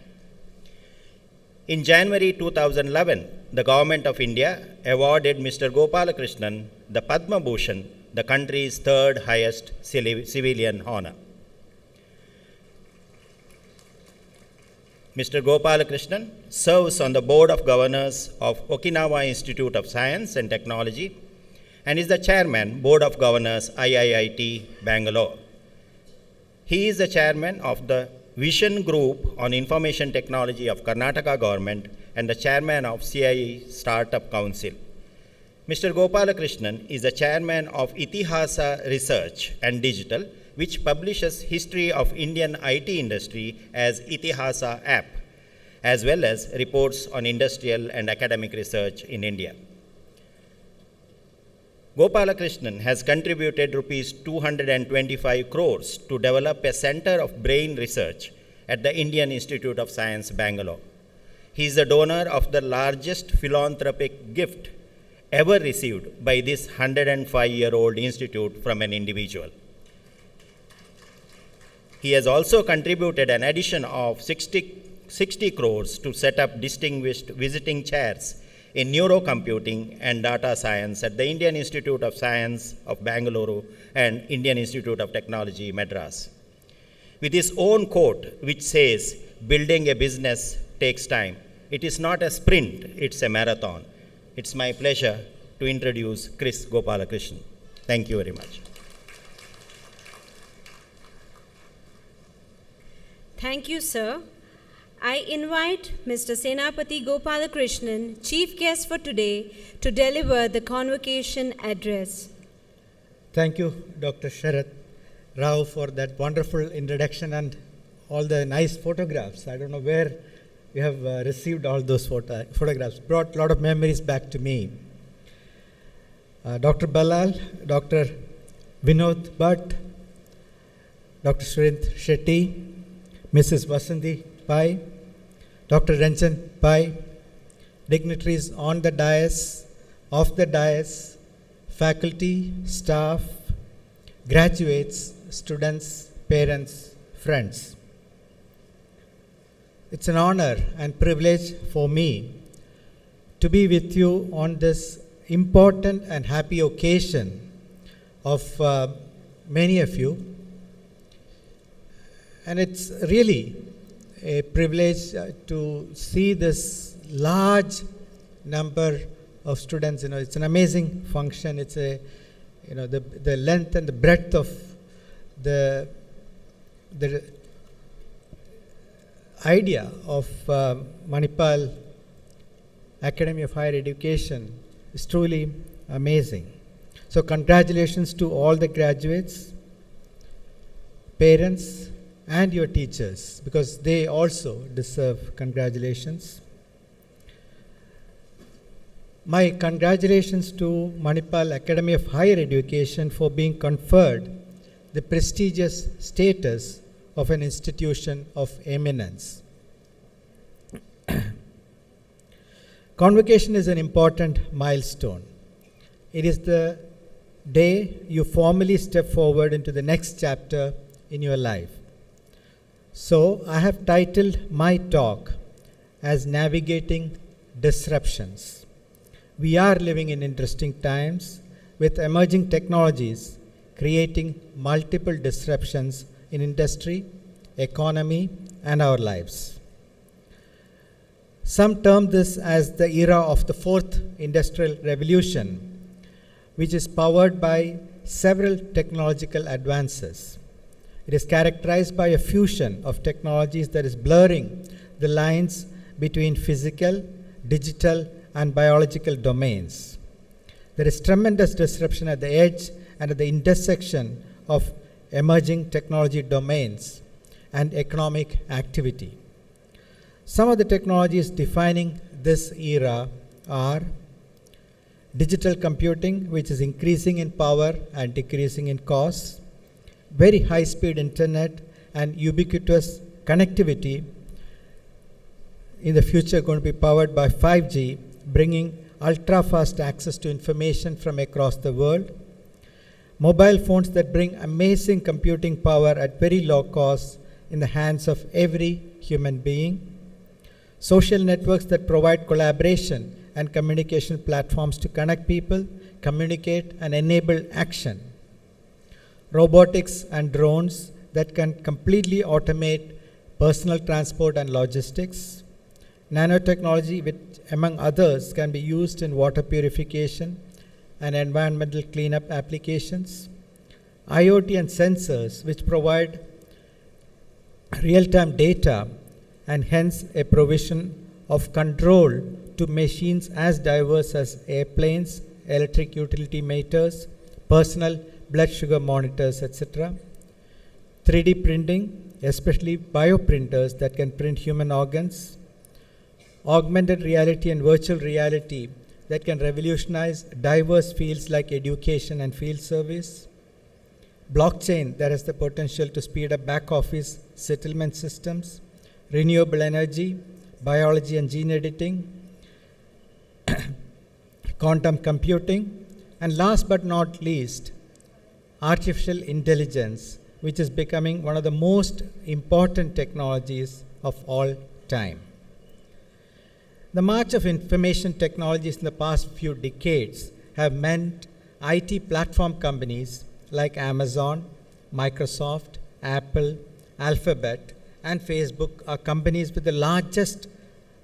In January 2011, the Government of India awarded Mr. Gopalakrishnan the Padma Bhushan, the country's third highest civilian honor. Mr. Gopalakrishnan serves on the Board of Governors of Okinawa Institute of Science and Technology and is the Chairman, Board of Governors, IIIT, Bangalore. He is the Chairman of the Vision Group on Information Technology of Karnataka Government and the Chairman of CIE Startup Council. Mr. Gopalakrishnan is the Chairman of Itihasa Research and Digital, which publishes history of Indian IT industry as Itihasa app, as well as reports on industrial and academic research in India. Gopalakrishnan has contributed rupees 225 crores to develop a center of brain research at the Indian Institute of Science, Bangalore. He is the donor of the largest philanthropic gift ever received by this 105-year-old institute from an individual. He has also contributed an addition of 60 crores to set up distinguished visiting chairs in neurocomputing and data science at the Indian Institute of Science of Bangalore and Indian Institute of Technology, Madras. With his own quote, which says, "Building a business takes time. It is not a sprint, it's a marathon." It's my pleasure to introduce Chris Gopalakrishnan. Thank you very much. Thank you, sir. I invite Mr. Senapati Gopalakrishnan, chief guest for today, to deliver the convocation address. Thank you, Dr. Sharath Rao, for that wonderful introduction and all the nice photographs. I don't know where you have received all those photographs. Brought a lot of memories back to me. Dr. Ballal, Dr. Vinod Bhatt, Dr. Surendra Shetty, Mrs. Vasanthi Pai, Dr. Ranjan Pai, dignitaries on the dais, off the dais, faculty, staff, graduates, students, parents, friends. It's an honor and privilege for me to be with you on this important and happy occasion of many of you. And it's really a privilege to see this large number of students. It's an amazing function. It's the length and the breadth of the idea of Manipal Academy of Higher Education is truly amazing. So congratulations to all the graduates, parents, and your teachers, because they also deserve congratulations. My congratulations to Manipal Academy of Higher Education for being conferred the prestigious status of an institution of eminence. Convocation is an important milestone. It is the day you formally step forward into the next chapter in your life. So I have titled my talk as Navigating Disruptions. We are living in interesting times with emerging technologies creating multiple disruptions in industry, economy, and our lives. Some term this as the era of the fourth industrial revolution, which is powered by several technological advances. It is characterized by a fusion of technologies that is blurring the lines between physical, digital, and biological domains. There is tremendous disruption at the edge and at the intersection of emerging technology domains and economic activity. Some of the technologies defining this era are digital computing, which is increasing in power and decreasing in cost, very high-speed internet and ubiquitous connectivity in the future going to be powered by 5G, bringing ultra-fast access to information from across the world. Mobile phones that bring amazing computing power at very low cost in the hands of every human being. Social networks that provide collaboration and communication platforms to connect people, communicate, and enable action. Robotics and drones that can completely automate personal transport and logistics. Nanotechnology, which among others can be used in water purification and environmental cleanup applications. IoT and sensors, which provide real-time data and hence a provision of control to machines as diverse as airplanes, electric utility meters, personal blood sugar monitors, etc. 3D printing, especially bioprinters that can print human organs. Augmented reality and virtual reality that can revolutionize diverse fields like education and field service. Blockchain that has the potential to speed up back office settlement systems. Renewable energy, biology and gene editing, quantum computing, and last but not least, artificial intelligence, which is becoming one of the most important technologies of all time. The march of information technologies in the past few decades have meant IT platform companies like Amazon, Microsoft, Apple, Alphabet, and Facebook are companies with the largest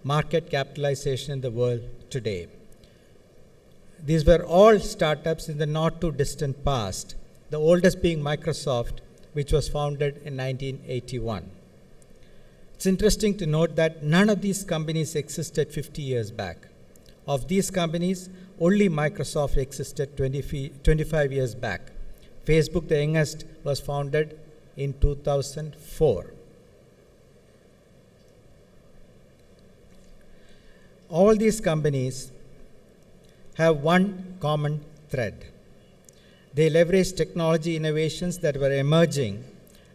market capitalization in the world today. These were all startups in the not too distant past, the oldest being Microsoft, which was founded in 1981. It's interesting to note that none of these companies existed 50 years back. Of these companies, only Microsoft existed 25 years back. Facebook, the youngest, was founded in 2004. All these companies have one common thread. They leverage technology innovations that were emerging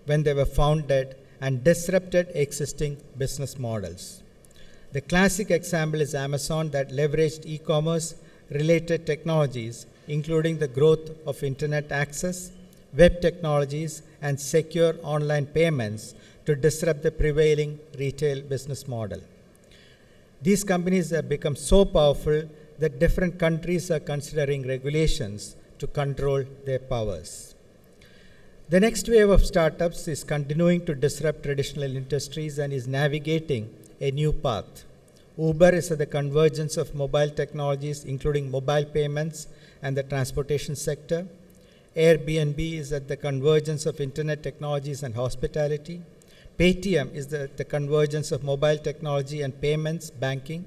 when they were founded and disrupted existing business models. The classic example is Amazon, that leveraged e-commerce related technologies, including the growth of internet access, web technologies, and secure online payments to disrupt the prevailing retail business model. These companies have become so powerful that different countries are considering regulations to control their powers. The next wave of startups is continuing to disrupt traditional industries and is navigating a new path. Uber is at the convergence of mobile technologies, including mobile payments and the transportation sector. Airbnb is at the convergence of internet technologies and hospitality. Paytm is the convergence of mobile technology and payments, banking.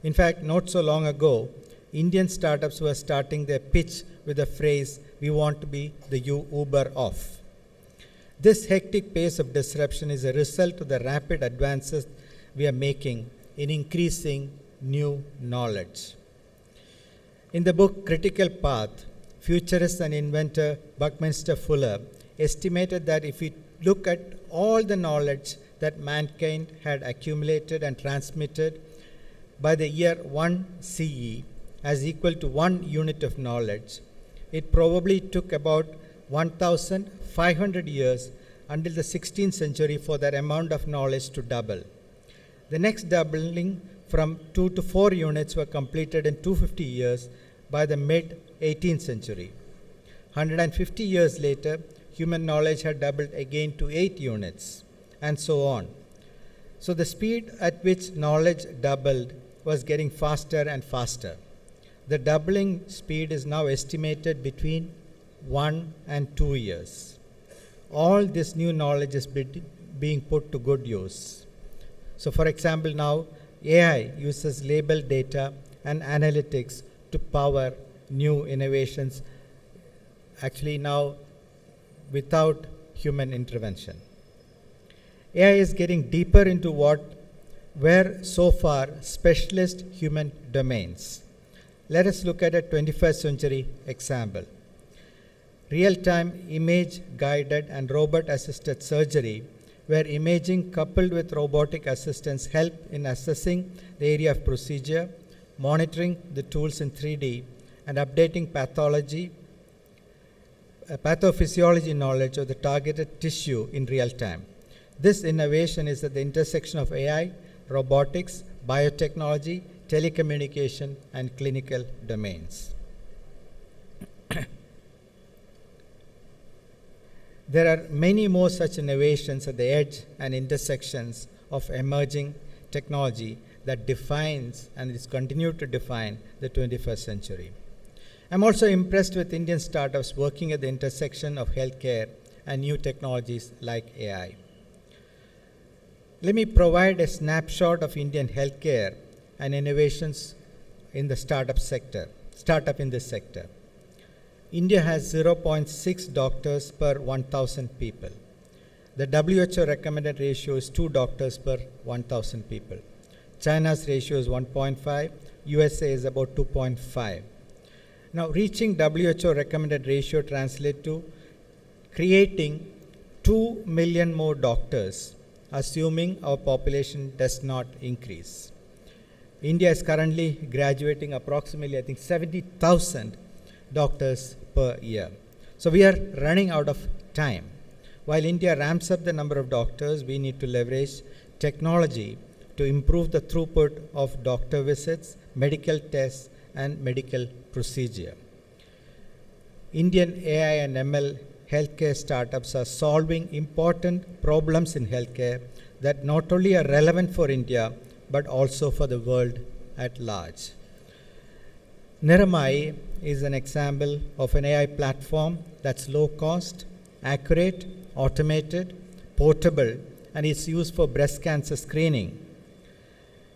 In fact, not so long ago, Indian startups were starting their pitch with the phrase, "We want to be the Uber of." This hectic pace of disruption is a result of the rapid advances we are making in increasing new knowledge. In the book Critical Path, futurist and inventor Buckminster Fuller estimated that if we look at all the knowledge that mankind had accumulated and transmitted by the year 1 CE as equal to 1 unit of knowledge, it probably took about 1,500 years until the 16th century for that amount of knowledge to double. The next doubling from 2 to 4 units were completed in 250 years by the mid-18th century. 150 years later, human knowledge had doubled again to 8 units, and so on. So the speed at which knowledge doubled was getting faster and faster. The doubling speed is now estimated between 1 and 2 years. All this new knowledge is being put to good use. So for example, now AI uses labeled data and analytics to power new innovations, actually now without human intervention. AI is getting deeper into what were so far specialist human domains. Let us look at a 21st century example. Real-time image-guided and robot-assisted surgery, where imaging coupled with robotic assistance help in assessing the area of procedure, monitoring the tools in 3D, and updating pathophysiology knowledge of the targeted tissue in real time. This innovation is at the intersection of AI, robotics, biotechnology, telecommunication, and clinical domains. There are many more such innovations at the edge and intersections of emerging technology that defines and is continued to define the 21st century. I'm also impressed with Indian startups working at the intersection of healthcare and new technologies like AI. Let me provide a snapshot of Indian healthcare and innovations in the startup in this sector. India has 0.6 doctors per 1,000 people. The WHO recommended ratio is 2 doctors per 1,000 people. China's ratio is 1.5, USA is about 2.5. Now, reaching WHO recommended ratio translates to creating 2 million more doctors, assuming our population does not increase. India is currently graduating approximately, I think, 70,000 doctors per year. So we are running out of time. While India ramps up the number of doctors, we need to leverage technology to improve the throughput of doctor visits, medical tests, and medical procedure. Indian AI and ML healthcare startups are solving important problems in healthcare that not only are relevant for India, but also for the world at large. Niramai is an example of an AI platform that's low cost, accurate, automated, portable, and is used for breast cancer screening.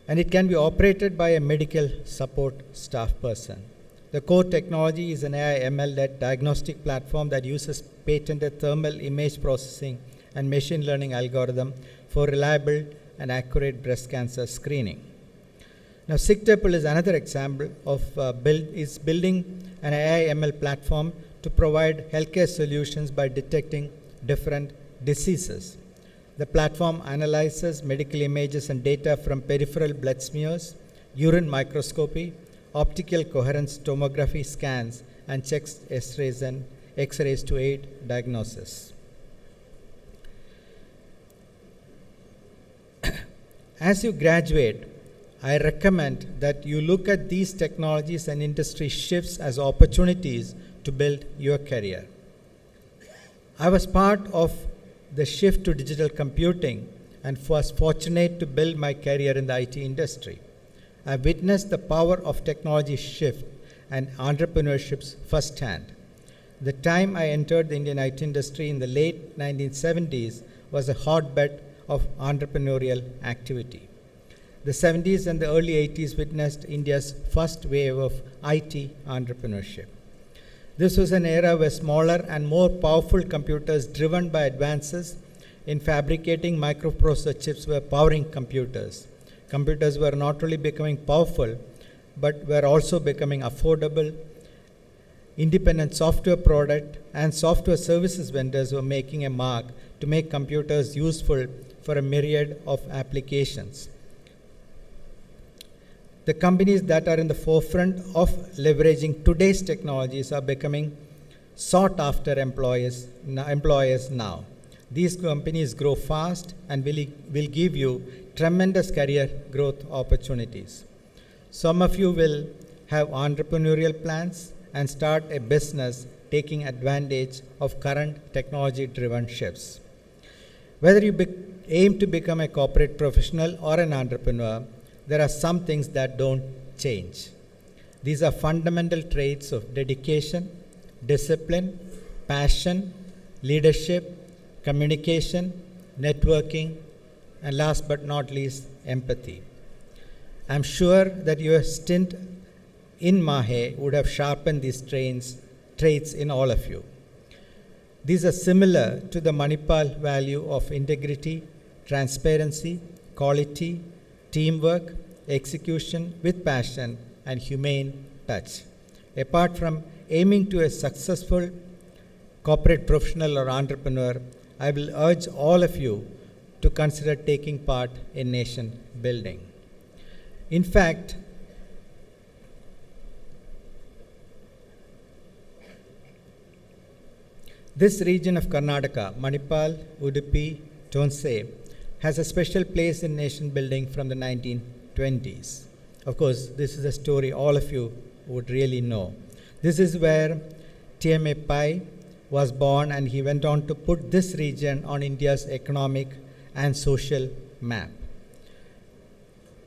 And it can be operated by a medical support staff person. The core technology is an AI ML-led diagnostic platform that uses patented thermal image processing and machine learning algorithm for reliable and accurate breast cancer screening. Now, SigTeple is another example of building an AI ML platform to provide healthcare solutions by detecting different diseases. The platform analyzes medical images and data from peripheral blood smears, urine microscopy, optical coherence tomography scans, and checks X-rays to aid diagnosis. As you graduate, I recommend that you look at these technologies and industry shifts as opportunities to build your career. I was part of the shift to digital computing and was fortunate to build my career in the IT industry. I witnessed the power of technology shift and entrepreneurships firsthand. The time I entered the Indian IT industry in the late 1970s was a hotbed of entrepreneurial activity. The 70s and the early 80s witnessed India's first wave of IT entrepreneurship. This was an era where smaller and more powerful computers driven by advances in fabricating microprocessor chips were powering computers. Computers were not only becoming powerful, but were also becoming affordable. Independent software product and software services vendors were making a mark to make computers useful for a myriad of applications. The companies that are in the forefront of leveraging today's technologies are becoming sought after employers now. These companies grow fast and will give you tremendous career growth opportunities. Some of you will have entrepreneurial plans and start a business taking advantage of current technology-driven shifts. Whether you aim to become a corporate professional or an entrepreneur, there are some things that don't change. These are fundamental traits of dedication, discipline, passion, leadership, communication, networking, and last but not least, empathy. I'm sure that your stint in Mahe would have sharpened these traits in all of you. These are similar to the Manipal value of integrity, transparency, quality, teamwork, execution with passion, and humane touch. Apart from aiming to a successful corporate professional or entrepreneur, I will urge all of you to consider taking part in nation building. In fact, this region of Karnataka, Manipal, Udupi, Tonse, has a special place in nation building from the 1920s. Of course, this is a story all of you would really know. This is where TMA Pai, was born, and he went on to put this region on India's economic and social map.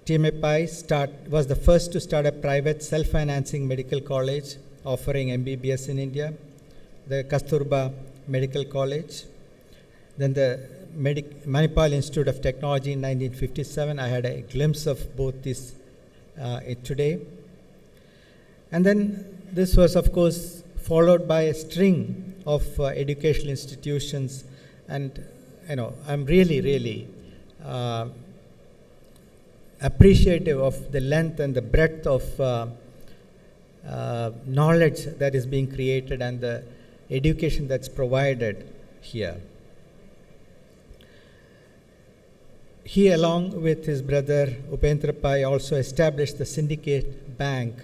TMAPI was the first to start a private self-financing medical college offering MBBS in India, the Kasturba Medical College, then the Manipal Institute of Technology in 1957. I had a glimpse of both these today. And then this was, of course, followed by a string of educational institutions. And, I'm really appreciative of the length and the breadth of knowledge that is being created and the education that's provided here. He, along with his brother Upendra Pai, also established the Syndicate Bank,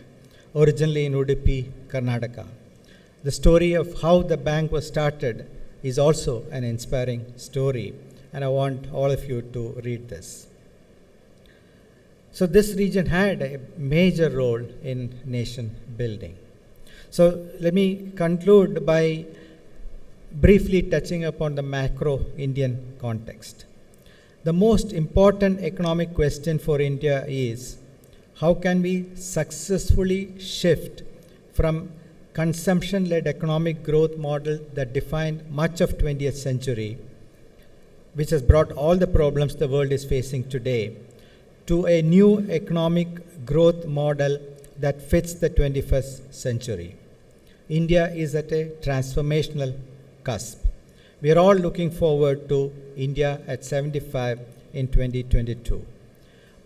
originally in Udupi, Karnataka. The story of how the bank was started is also an inspiring story, and I want all of you to read this. So this region had a major role in nation building. So let me conclude by briefly touching upon the macro Indian context. The most important economic question for India is, how can we successfully shift from consumption-led economic growth model that defined much of 20th century, which has brought all the problems the world is facing today, to a new economic growth model that fits the 21st century. India is at a transformational cusp. We are all looking forward to India at 75 in 2022.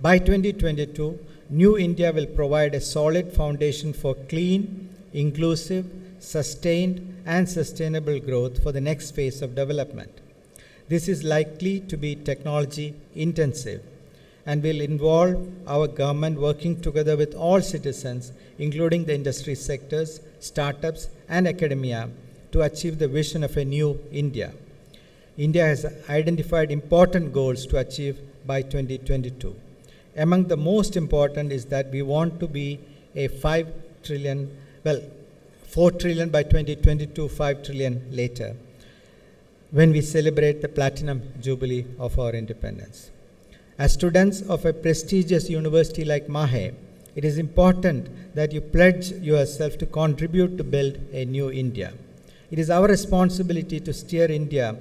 By 2022, New India will provide a solid foundation for clean, inclusive, sustained, and sustainable growth for the next phase of development. This is likely to be technology intensive and will involve our government working together with all citizens, including the industry sectors, startups, and academia, to achieve the vision of a new India. India has identified important goals to achieve by 2022. Among the most important is that we want to be a 4 trillion by 2022, 5 trillion later, when we celebrate the platinum jubilee of our independence. As students of a prestigious university like MAHE, it is important that you pledge yourself to contribute to build a new India. It is our responsibility to steer India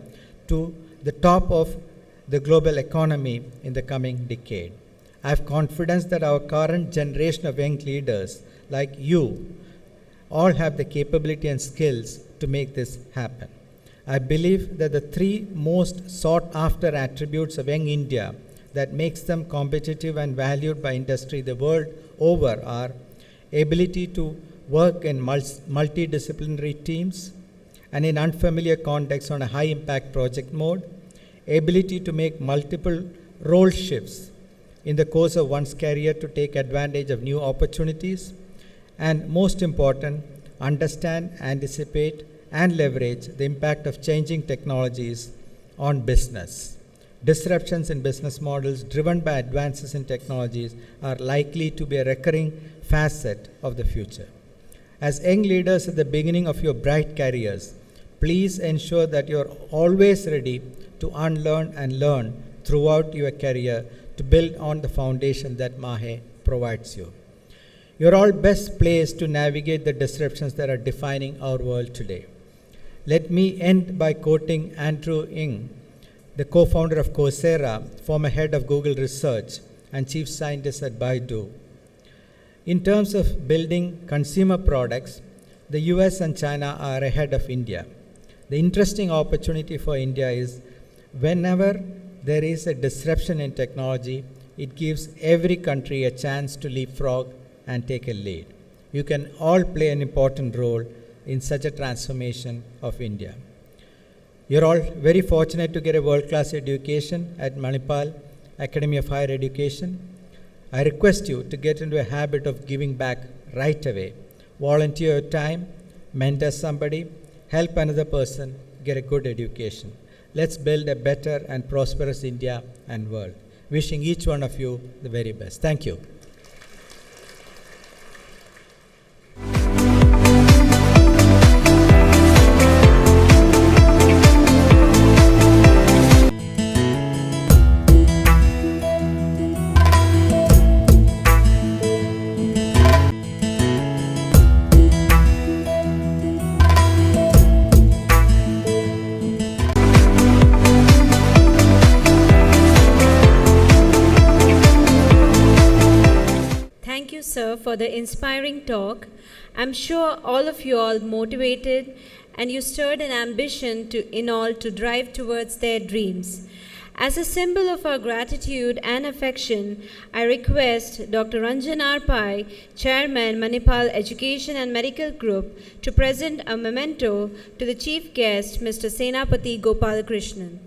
to the top of the global economy in the coming decade. I have confidence that our current generation of young leaders, like you, all have the capability and skills to make this happen. I believe that the three most sought after attributes of young India that makes them competitive and valued by industry the world over are ability to work in multidisciplinary teams and in unfamiliar contexts on a high impact project mode, ability to make multiple role shifts in the course of one's career to take advantage of new opportunities, and most important, understand, anticipate, and leverage the impact of changing technologies on business. Disruptions in business models driven by advances in technologies are likely to be a recurring facet of the future. As young leaders at the beginning of your bright careers, please ensure that you are always ready to unlearn and learn throughout your career to build on the foundation that MAHE provides you. You're all best placed to navigate the disruptions that are defining our world today. Let me end by quoting Andrew Ng, the co-founder of Coursera, former head of Google Research, and chief scientist at Baidu. In terms of building consumer products, the US and China are ahead of India. The interesting opportunity for India is whenever there is a disruption in technology, it gives every country a chance to leapfrog and take a lead. You can all play an important role in such a transformation of India. You're all very fortunate to get a world-class education at Manipal Academy of Higher Education. I request you to get into a habit of giving back right away. Volunteer your time, mentor somebody, help another person get a good education. Let's build a better and prosperous India and world. Wishing each one of you the very best. Thank you. for the inspiring talk. I'm sure all of you are motivated and you stirred an ambition in all to drive towards their dreams. As a symbol of our gratitude and affection, I request Dr. Ranjan R. Pai, Chairman, Manipal Education and Medical Group, to present a memento to the Chief Guest, Mr. Senapati Gopalakrishnan.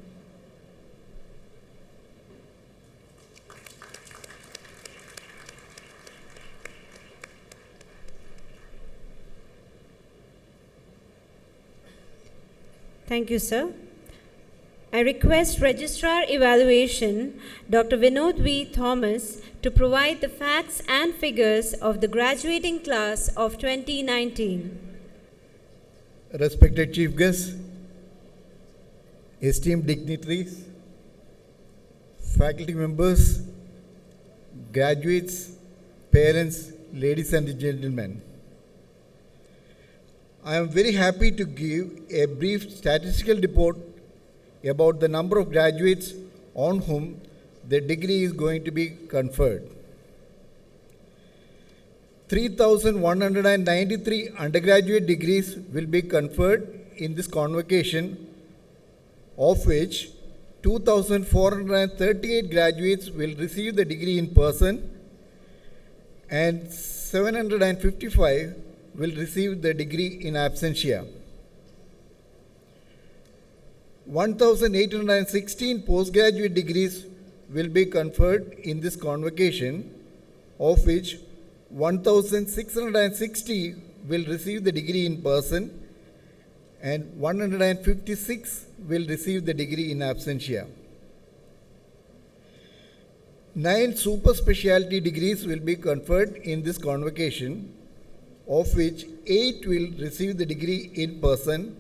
Thank you, sir. I request Registrar Evaluation, Dr. Vinod V. Thomas, to provide the facts and figures of the graduating class of 2019. Respected Chief Guests, esteemed dignitaries, faculty members, graduates, parents, ladies and gentlemen, I am very happy to give a brief statistical report about the number of graduates on whom the degree is going to be conferred. 3,193 undergraduate degrees will be conferred in this convocation, of which 2,438 graduates will receive the degree in person and 755 will receive the degree in absentia. 1,816 postgraduate degrees will be conferred in this convocation, of which 1,660 will receive the degree in person and 156 will receive the degree in absentia. 9 super specialty degrees will be conferred in this convocation, of which 8 will receive the degree in person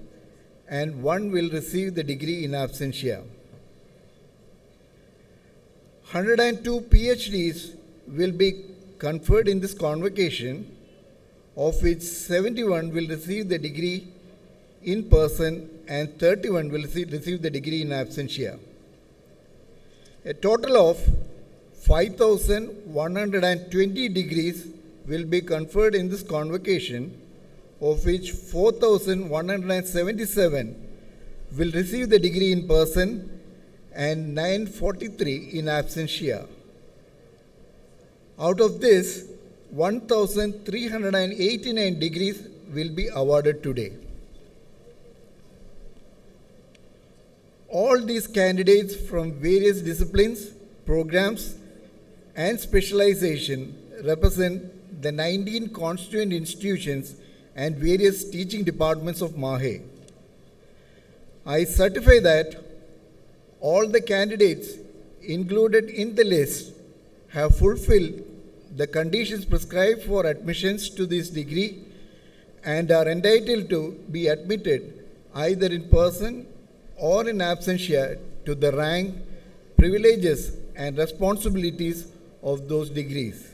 and 1 will receive the degree in absentia. 102 PhDs will be conferred in this convocation, of which 71 will receive the degree in person and 31 will receive the degree in absentia. A total of 5,120 degrees will be conferred in this convocation, of which 4,177 will receive the degree in person and 943 in absentia. Out of this, 1,389 degrees will be awarded today. All these candidates from various disciplines, programs, and specialization represent the 19 constituent institutions and various teaching departments of MAHE. I certify that all the candidates included in the list have fulfilled the conditions prescribed for admissions to this degree and are entitled to be admitted either in person or in absentia to the rank, privileges, and responsibilities of those degrees.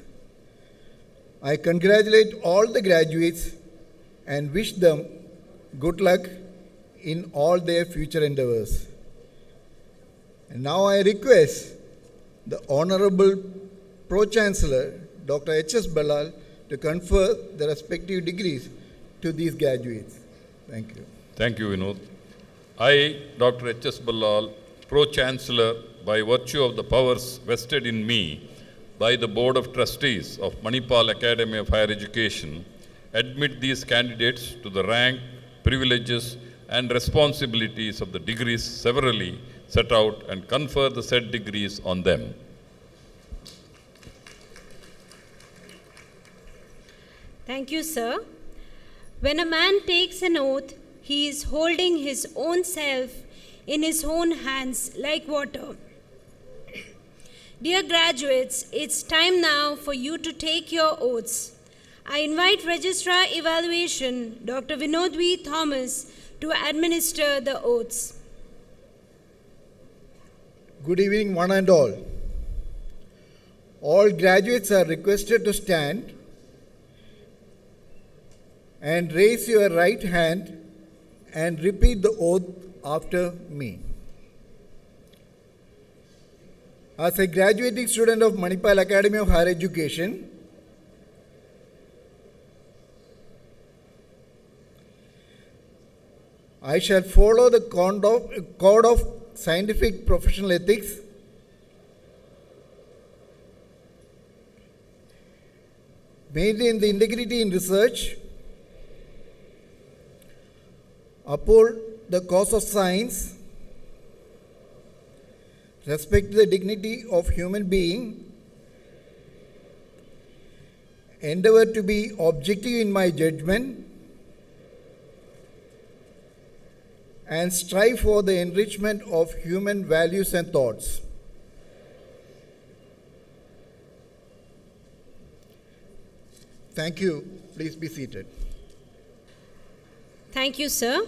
I congratulate all the graduates and wish them good luck in all their future endeavors. And now I request the Honorable Pro-Chancellor, Dr. H.S. Ballal, to confer the respective degrees to these graduates. Thank you. Thank you, Vinod. I, Dr. H.S. Ballal, Pro-Chancellor, by virtue of the powers vested in me by the Board of Trustees of Manipal Academy of Higher Education, admit these candidates to the rank, privileges, and responsibilities of the degrees severally set out and confer the said degrees on them. Thank you, sir. When a man takes an oath, he is holding his own self in his own hands like water. Dear graduates, it's time now for you to take your oaths. I invite Registrar Evaluation, Dr. Vinod V. Thomas, to administer the oaths. Good evening, one and all. All graduates are requested to stand and raise your right hand and repeat the oath after me. As a graduating student of Manipal Academy of Higher Education, I shall follow the code of scientific professional ethics, maintain the integrity in research, uphold the cause of science, respect the dignity of human being, endeavor to be objective in my judgment, and strive for the enrichment of human values and thoughts. Thank you. Please be seated. Thank you, sir.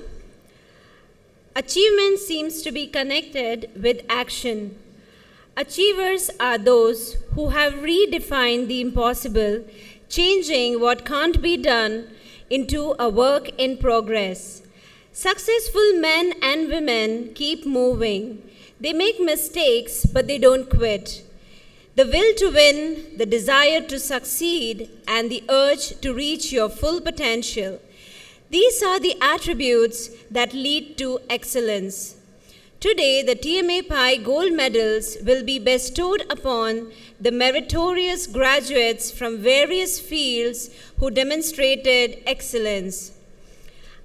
Achievement seems to be connected with action. Achievers are those who have redefined the impossible, changing what can't be done into a work in progress. Successful men and women keep moving. They make mistakes, but they don't quit. The will to win, the desire to succeed, and the urge to reach your full potential. These are the attributes that lead to excellence. Today, the TMA Pi Gold Medals will be bestowed upon the meritorious graduates from various fields who demonstrated excellence.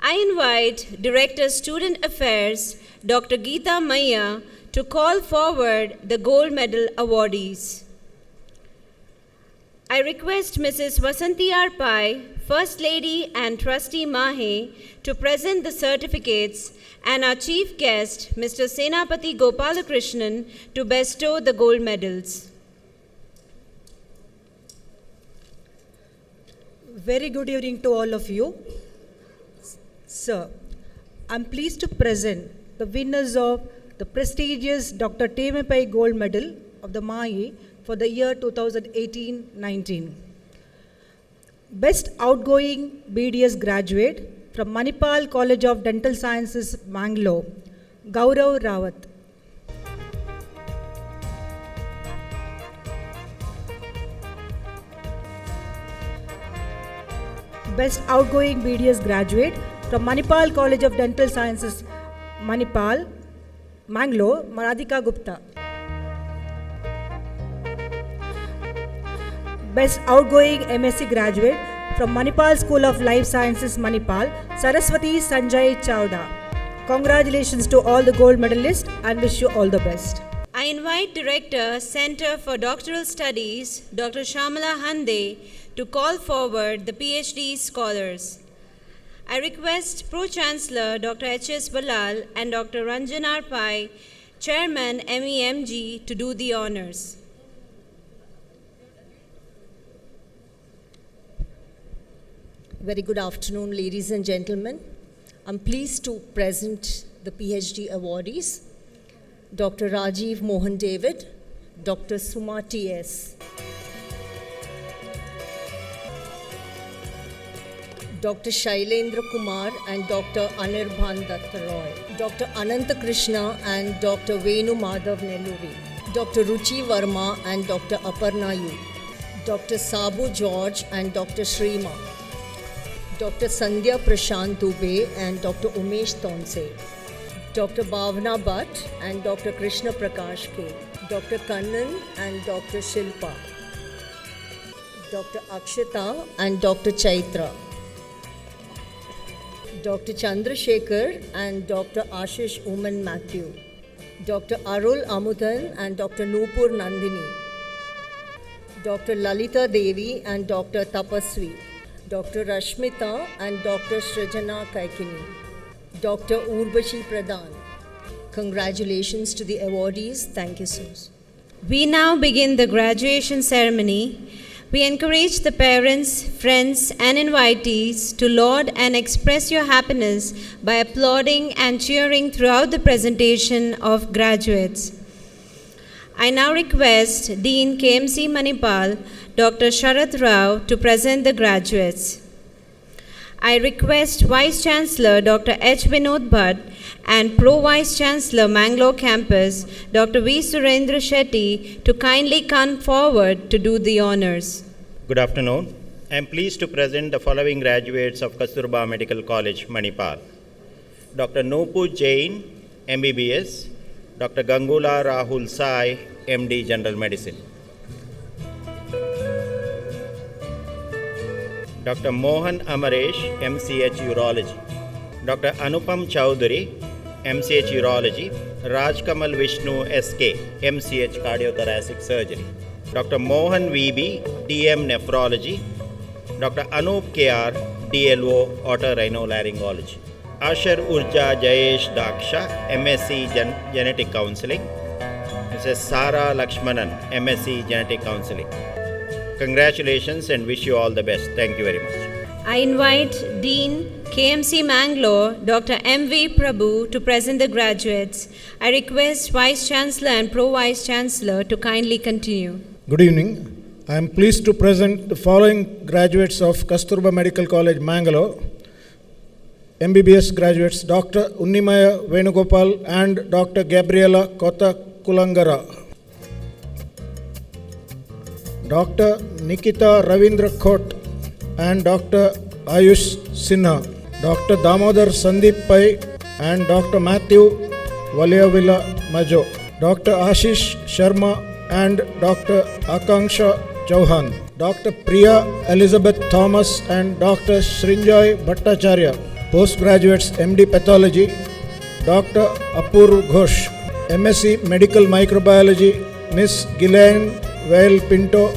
I invite Director Student Affairs, Dr. Geeta Maya, to call forward the Gold Medal awardees. I request Mrs. Vasanti R. Pai, First Lady and Trustee Mahe, to present the certificates, and our chief guest, Mr. Senapati Gopalakrishnan, to bestow the gold medals. Very good evening to all of you. Sir, I'm pleased to present the winners of the prestigious Dr. TMA Pai Gold Medal of the MAE for the year 2018-19. Best Outgoing BDS Graduate from Manipal College of Dental Sciences, Mangalore, Gaurav Rawat. Best Outgoing BDS Graduate from Manipal College of Dental Sciences, Manipal, Mangalore, Maradhika Gupta. Best Outgoing MSc Graduate from Manipal School of Life Sciences, Manipal, Saraswati Sanjay Chowda. Congratulations to all the gold medalists and wish you all the best. I invite Director, Center for Doctoral Studies, Dr. Shamala Hande, to call forward the PhD scholars. I request Pro-Chancellor Dr. H.S. Balal and Dr. Ranjan R. Pai, Chairman MEMG, to do the honors. Very good afternoon, ladies and gentlemen. I'm pleased to present the PhD awardees, Dr. Rajiv Mohan David, Dr. Suma T.S., Dr. Shailendra Kumar and Dr. Anirban Datta Roy, Dr. Ananta Krishna and Dr. Venu Madhav Nelluri, Dr. Ruchi Verma and Dr. Aparna Yu, Dr. Sabu George and Dr. Shrima, Dr. Sandhya Prashant Dubey and Dr. Umesh Tonse, Dr. Bhavna Bhatt and Dr. Krishna Prakash K, Dr. Kannan and Dr. Shilpa, Dr. Akshita and Dr. Chaitra, Dr. Chandrasekhar and Dr. Ashish Uman Matthew, Dr. Arul Amudan and Dr. Nupur Nandini, Dr. Lalita Devi and Dr. Tapaswi, Dr. Rashmita and Dr. Srijana Kaikini, Dr. Urvashi Pradhan. Congratulations to the awardees. Thank you so much. We now begin the graduation ceremony. We encourage the parents, friends, and invitees to laud and express your happiness by applauding and cheering throughout the presentation of graduates. I now request Dean KMC Manipal, Dr. Sharath Rao, to present the graduates. I request Vice Chancellor Dr. H. Vinod Bhatt and Pro Vice Chancellor Mangalore Campus, Dr. V. Surendra Shetty, to kindly come forward to do the honors. Good afternoon. I am pleased to present the following graduates of Kasturba Medical College, Manipal. Dr. Nupu Jain, MBBS, Dr. Gangula Rahul Sai, MD General Medicine. Dr. Mohan Amaresh, MCH Urology. Dr. Anupam Chowdhury, MCH Urology. Rajkamal Vishnu SK, MCH Cardiothoracic Surgery. Dr. Mohan VB, DM Nephrology. Dr. Anup KR, DLO Otorhinolaryngology. Asher Urja Jayesh Daksha, MSc Genetic Counseling. Mrs. Sara Lakshmanan, MSc Genetic Counseling. Congratulations and wish you all the best. Thank you very much. I invite Dean KMC Mangalore, Dr. M.V. Prabhu, to present the graduates. I request Vice Chancellor and Pro Vice Chancellor to kindly continue. Good evening. I am pleased to present the following graduates of Kasturba Medical College, Mangalore. MBBS graduates Dr. Unnimaya Venugopal and Dr. Gabriela Kottakulangara. Dr. Nikita Ravindra Khot and Dr. Ayush Sinha. Dr. Damodar Sandeep Pai and Dr. Matthew Valiavilla Majo. Dr. Ashish Sharma and Dr. Akanksha Chauhan. Dr. Priya Elizabeth Thomas and Dr. Srinjoy Bhattacharya. Postgraduates MD Pathology, Dr. Apurv Ghosh. MSc Medical Microbiology, Miss Ghislaine Vail Pinto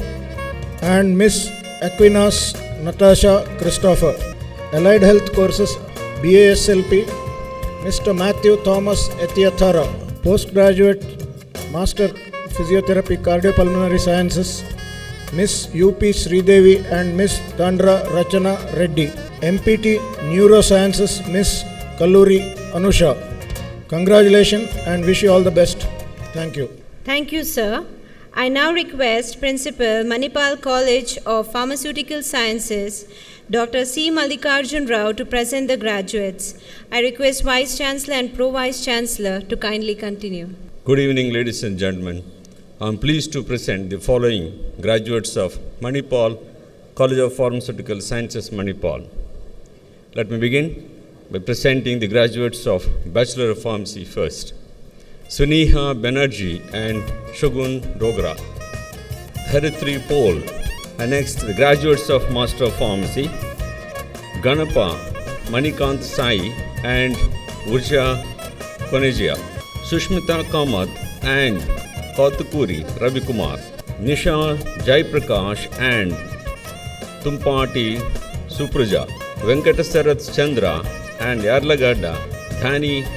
and Miss Aquinas Natasha Christopher. Allied Health Courses, BASLP, Mr. Matthew Thomas Etiathara. Postgraduate Master Physiotherapy Cardiopulmonary Sciences, Miss UP Sridevi and Miss Dandra Rachana Reddy. MPT Neurosciences, Miss Kalluri Anusha. Congratulations and wish you all the best. Thank you. Thank you, sir. I now request Principal, Manipal College of Pharmaceutical Sciences, Dr. C. Mallikarjun Rao, to present the graduates. I request Vice Chancellor and Pro Vice Chancellor to kindly continue. Good evening, ladies and gentlemen. I am pleased to present the following graduates of Manipal College of Pharmaceutical Sciences, Manipal. Let me begin by presenting the graduates of Bachelor of Pharmacy first. Suneha Banerjee and Shogun Dogra. Haritri Paul. And next, the graduates of Master of Pharmacy, Ganapa Manikant Sai and Urja Konejia. Sushmita Kamath and Kautukuri Ravi Kumar. Nisha Jaiprakash and Tumpati Supraja. Venkatasarat Chandra and Yarlagadda Dhani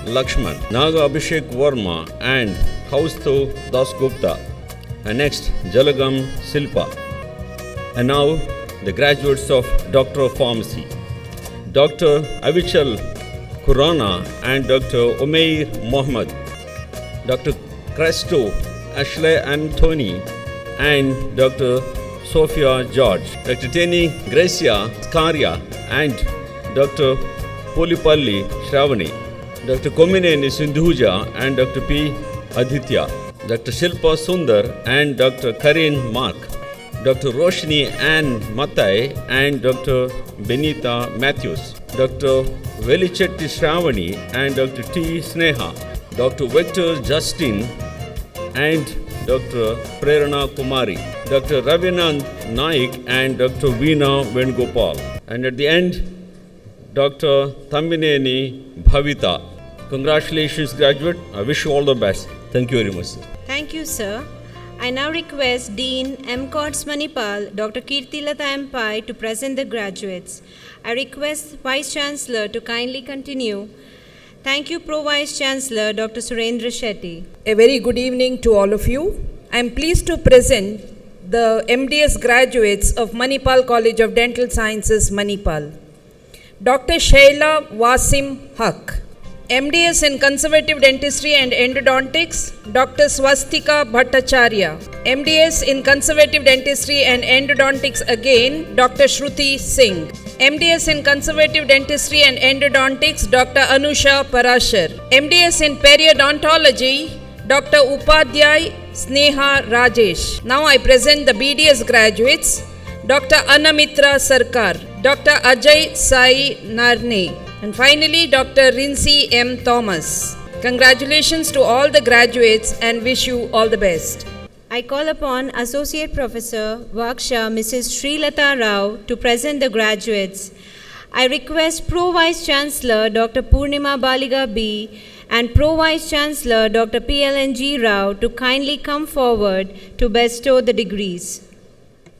Lakshman. Naga Abhishek Verma and Kausto Dasgupta. And next, Jalagam Silpa. And now, the graduates of Doctor of Pharmacy, Dr. Avichal Khurana and Dr. Umair Mohammed. Dr. Cresto Ashley Anthony and Dr. Sophia George. Dr. Teni Gracia Skaria and Dr. Polipalli Shravani. Dr. Komineni Sindhuja and Dr. P. Aditya. Dr. Shilpa Sundar and Dr. Karin Mark. Dr. Roshni Ann Matai and Dr. Benita Matthews. Dr. Velichetti Shravani and Dr. T. Sneha. Dr. Victor Justin and Dr. Prerana Kumari. Dr. Ravinand Naik and Dr. Veena Venugopal. And at the end, Dr. Thamineni Bhavita. Congratulations, graduate. I wish you all the best. Thank you very much, sir. Thank you, sir. I now request Dean MCOTS Manipal, Dr. Kirtilata Mpai, to present the graduates. I request Vice Chancellor to kindly continue. Thank you, Pro Vice Chancellor, Dr. Surendra Shetty. A very good evening to all of you. I am pleased to present the MDS graduates of Manipal College of Dental Sciences, Manipal. Dr. Shaila Wasim Haq. MDS in Conservative Dentistry and Endodontics, Dr. Swastika Bhattacharya. MDS in Conservative Dentistry and Endodontics again, Dr. Shruti Singh. MDS in Conservative Dentistry and Endodontics, Dr. Anusha Parashar. MDS in Periodontology, Dr. Upadhyay Sneha Rajesh. Now I present the BDS graduates, Dr. Anamitra Sarkar, Dr. Ajay Sai Narne, And finally, Dr. Rinsi M. Thomas. Congratulations to all the graduates and wish you all the best. I call upon Associate Professor Vaksha Mrs. Srilata Rao to present the graduates. I request Pro Vice Chancellor Dr. Purnima Baliga B and Pro Vice Chancellor Dr. PLNG Rao to kindly come forward to bestow the degrees.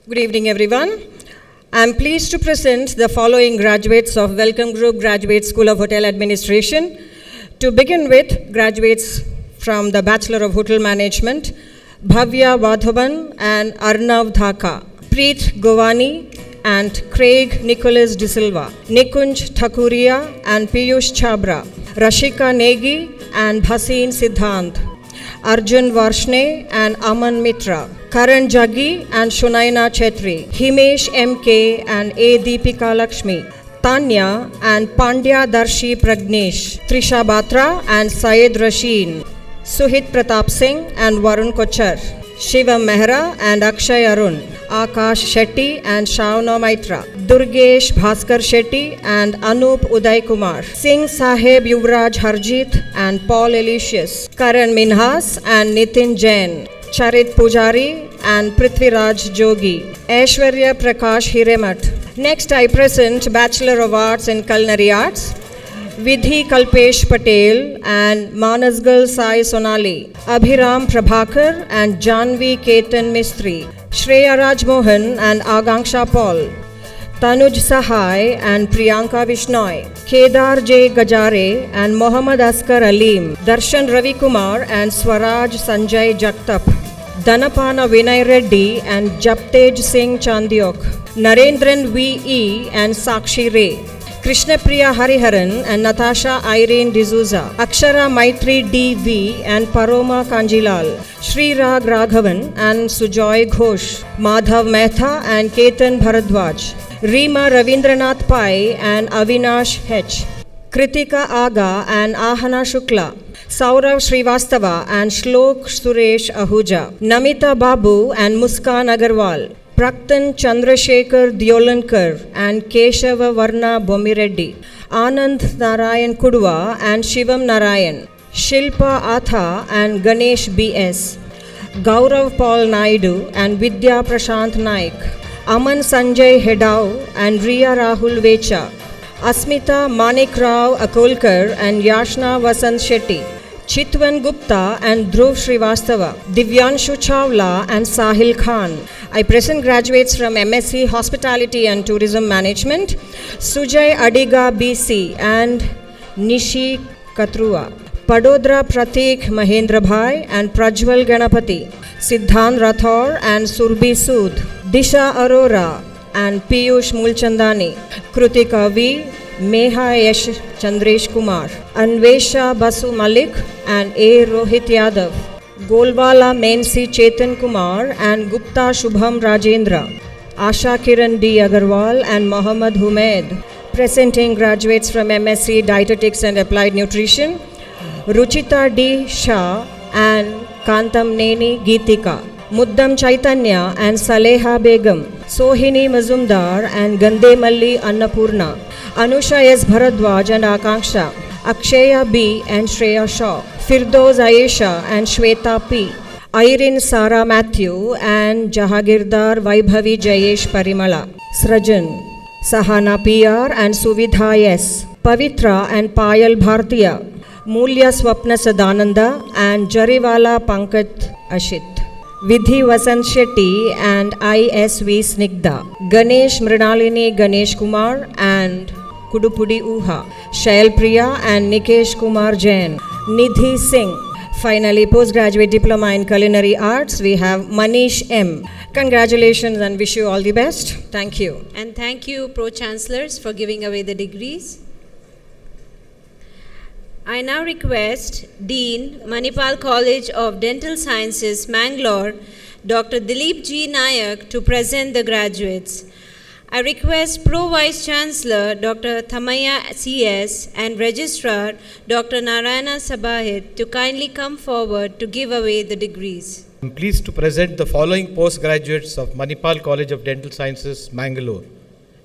Good evening, everyone. I am pleased to present the following graduates of Welcome Group Graduate School of Hotel Administration. To begin with, graduates from the Bachelor of Hotel Management, Bhavya Vadhavan and Arnav Dhaka, Preet Govani and Craig Nicholas De Silva, Nikunj Thakuria and Piyush Chabra, Rashika Negi and Bhasin Siddhant, Arjun Varshne and Aman Mitra, Karan Jaggi and Shunaina Chetri, Himesh MK and A. Deepika Lakshmi, Tanya and Pandya Darshi Pragnesh, Trisha Batra and Syed Rasheen, Suhit Pratap Singh and Varun Kochar, Shivam Mehra and Akshay Arun, Akash Shetty and Shavna Maitra, Durgesh Bhaskar Shetty and Anup Uday Kumar, Singh Saheb Yuvraj Harjit and Paul Elysius, Karan Minhas and Nitin Jain, Charit Pujari and Prithviraj Jogi, Aishwarya Prakash Hiremat. Next I present Bachelor of Arts in Culinary Arts, Vidhi Kalpesh Patel and Manasgal Sai Sonali, Abhiram Prabhakar and Janvi Ketan Mistri, Shreya Rajmohan and Aganksha Paul, Tanuj Sahai and Priyanka Vishnoi, Kedar J. Gajare and Mohammad Askar Aleem, Darshan Ravi Kumar and Swaraj Sanjay Jagtap, Danapana Vinay Reddy and Japtej Singh Chandiok, Narendran V.E. and Sakshi Ray, Krishna Priya Hariharan and Natasha Irene D'Souza, Akshara Maitri D.V. and Paroma Kanjilal, Shri Rag Raghavan and Sujoy Ghosh, Madhav Mehta and Ketan Bharadwaj, Reema Ravindranath Pai and Avinash H, Kritika Aga and Ahana Shukla, Saurav Srivastava and Shlok Suresh Ahuja, Namita Babu and Muskan Agarwal, Praktan Chandrasekhar Diolankar and Keshava Varna Bomireddy, Anand Narayan Kudwa and Shivam Narayan, Shilpa Atha and Ganesh B.S., Gaurav Paul Naidu and Vidya Prashant Naik, Aman Sanjay Hedau and Riya Rahul Vecha, Asmita Manik Rao Akolkar and Yashna Vasant Shetty, Chitwan Gupta and Dhruv Srivastava, Divyanshu Chawla and Sahil Khan. I present graduates from MSc Hospitality and Tourism Management, Sujay Adiga BC and Nishi Katrua, Padodra Pratik Mahendra Bhai and Prajwal Ganapati, Siddhant Rathor and Surbhi Sood, Disha Arora and Piyush Mulchandani, Krutika V, Meha Yash Chandresh Kumar, Anvesha Basu Malik and A. Rohit Yadav, Golwala Mensi Chetan Kumar and Gupta Shubham Rajendra, Asha Kiran D. Agarwal and Mohammad Humaid. Presenting graduates from MSc Dietetics and Applied Nutrition, Ruchita D. Shah and Kantam Neni Geetika, Muddam Chaitanya and Saleha Begum, Sohini Mazumdar and Gande Malli Annapurna, Anusha S. Bharadwaj and Akanksha, Akshaya B. and Shreya Shaw, Firdoz Ayesha and Shweta P., Irene Sara Matthew and Jahagirdar Vaibhavi Jayesh Parimala, Srajan, Sahana PR and Suvidha S., Pavitra and Payal Bhartiya, Mulya Swapna Sadananda and Jariwala Pankat Ashit, Vidhi Vasant Shetty and ISV Snigdha, Ganesh Mrinalini Ganesh Kumar and Kudupudi Uha, Shail Priya and Nikesh Kumar Jain, Nidhi Singh. Finally, postgraduate diploma in culinary arts, we have Manish M. Congratulations and wish you all the best. Thank you. And thank you, Pro-Chancellors, for giving away the degrees. I now request Dean, Manipal College of Dental Sciences, Mangalore, Dr. Dilip G. Nayak to present the graduates. I request Pro Vice Chancellor Dr. Thamaya CS and Registrar Dr. Narayana Sabahit to kindly come forward to give away the degrees. I am pleased to present the following postgraduates of Manipal College of Dental Sciences, Mangalore.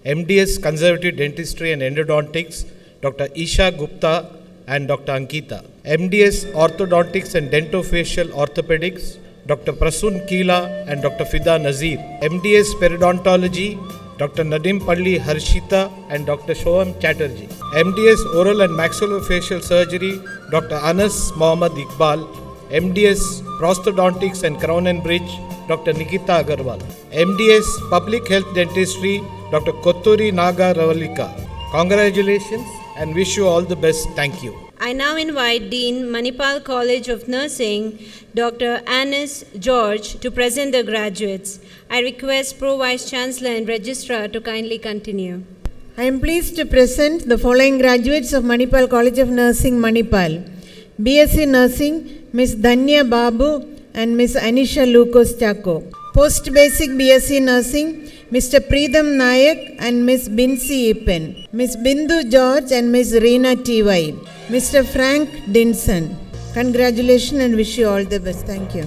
MDS Conservative Dentistry and Endodontics Dr. Isha Gupta and Dr. Ankita. MDS Orthodontics and Dentofacial Orthopedics, Dr. Prasun Keela and Dr. Fida Nazir. MDS Periodontology, Dr. Nadim Palli Harshita and Dr. Shoham Chatterjee. MDS Oral and Maxillofacial Surgery, Dr. Anas Mohammad Iqbal. MDS Prosthodontics and Crown and Bridge, Dr. Nikita Agarwal. MDS Public Health Dentistry, Dr. Kotturi Naga Ravalika. Congratulations and wish you all the best. Thank you. I now invite Dean, Manipal College of Nursing, Dr. Anis George, to present the graduates. I request Pro Vice Chancellor and Registrar to kindly continue. I am pleased to present the following graduates of Manipal College of Nursing, Manipal. BSc Nursing, Ms. Dhanya Babu and Ms. Anisha Lucas Chako. Post-Basic BSc Nursing, Mr. Preetham Nayak and Ms. Binsi Ipen. Ms. Bindu George and Ms. Reena T.Y. Mr. Frank Dinson. Congratulations and wish you all the best. Thank you.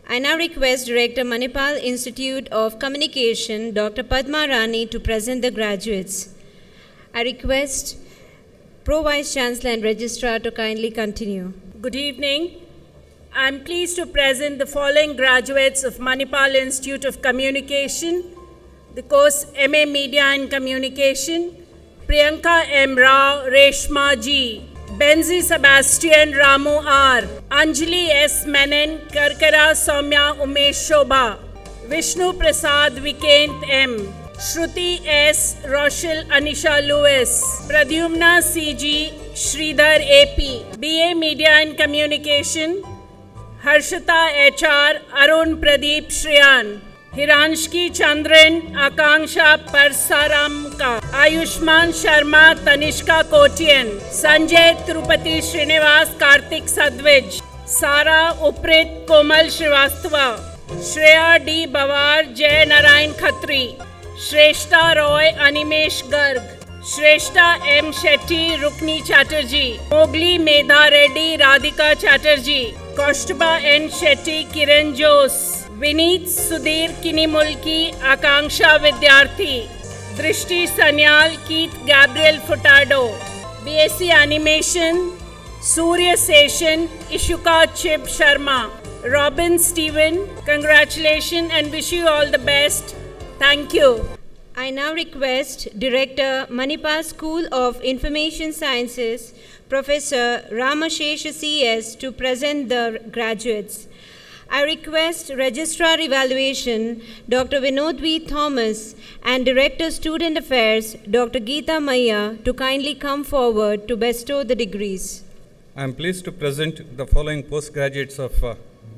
I now request Director, Manipal Institute of Communication, Dr. Padma Rani, to present the graduates. I request Pro Vice Chancellor and Registrar to kindly continue. Good evening. I am pleased to present the following graduates of Manipal Institute of Communication, the course MA Media and Communication: Priyanka M. Rao, Reshma G. Benzi Sebastian, Ramu R. Anjali S. Menon, Karkara Soumya Umesh Shobha. Vishnu Prasad Vikent M. Shruti S. Rochelle Anisha Lewis. Pradyumna C.G. Sridhar A.P. BA Media and Communication: Harshita H.R. Arun Pradeep Shriyan. Hiranshki Chandran, Akanksha Parsaramka. Ayushman Sharma, Tanishka Kotian. Sanjay Tirupati Srinivas, Kartik Sadvij. Sara Uprit, Komal Srivastava. Shreya D. Bawar, Jay Narayan Khatri. Shrestha Roy, Animesh Garg. Shrestha M. Shetty, Rukni Chatterjee. Mowgli Medha Reddy, Radhika Chatterjee. Koshtaba N. Shetty, Kiran Jose. Vineet Sudhir Kinimulki, Akanksha Vidyarthi. Drishti Sanyal, Keith Gabriel Furtado. BSc Animation, Surya Seshan, Ishuka Chib Sharma. Robin Stephen, congratulations and wish you all the best. Thank you. I now request Director, Manipal School of Information Sciences, Professor Ramashesha C.S. to present the graduates. I request Registrar Evaluation, Dr. Vinod V. Thomas, and Director Student Affairs, Dr. Geeta Maya, to kindly come forward to bestow the degrees. I am pleased to present the following postgraduates of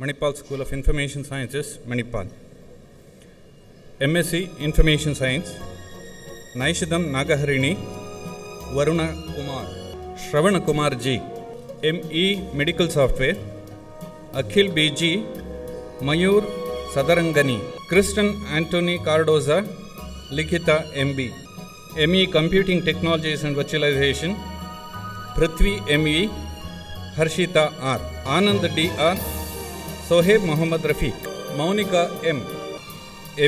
Manipal School of Information Sciences, Manipal. MSc Information Science, Naishidam Nagaharini, Varuna Kumar, Shravana Kumar G. ME Medical Software, Akhil B.G., Mayur Sadarangani, Kristen Anthony Cardoza, Likita M.B. ME Computing Technologies and Virtualization, Prithvi M.E., Harshita R. Anand D.R., Sohaib Muhammad Rafiq, Maunika M.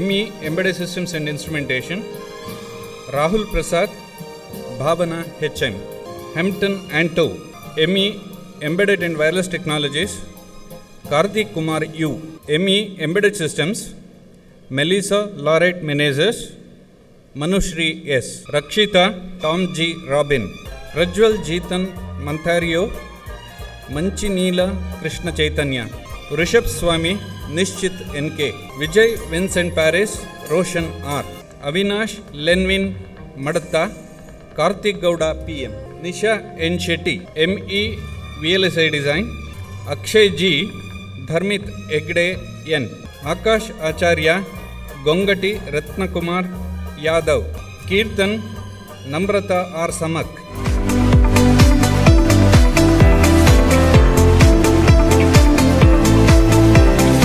ME Embedded Systems and Instrumentation, Rahul Prasad, Bhavana H.M. Hampton Anto, ME Embedded and Wireless Technologies, Karthik Kumar U. ME Embedded Systems, Melissa Laurette Menezes, Manushri S. Rakshita Tom G. Robin, Rajwal Jeetan Mantario, Manchi Neela Krishna Chaitanya, Rishabh Swami Nishchit N.K., Vijay Vincent Paris, Roshan R. Avinash Lenvin Madatta, Karthik Gowda PM, Nisha N. Shetty, ME VLSI Design, Akshay G. Dharmit Egde N. Akash Acharya, Gongati Ratnakumar Yadav, Kirtan Namrata R. Samak.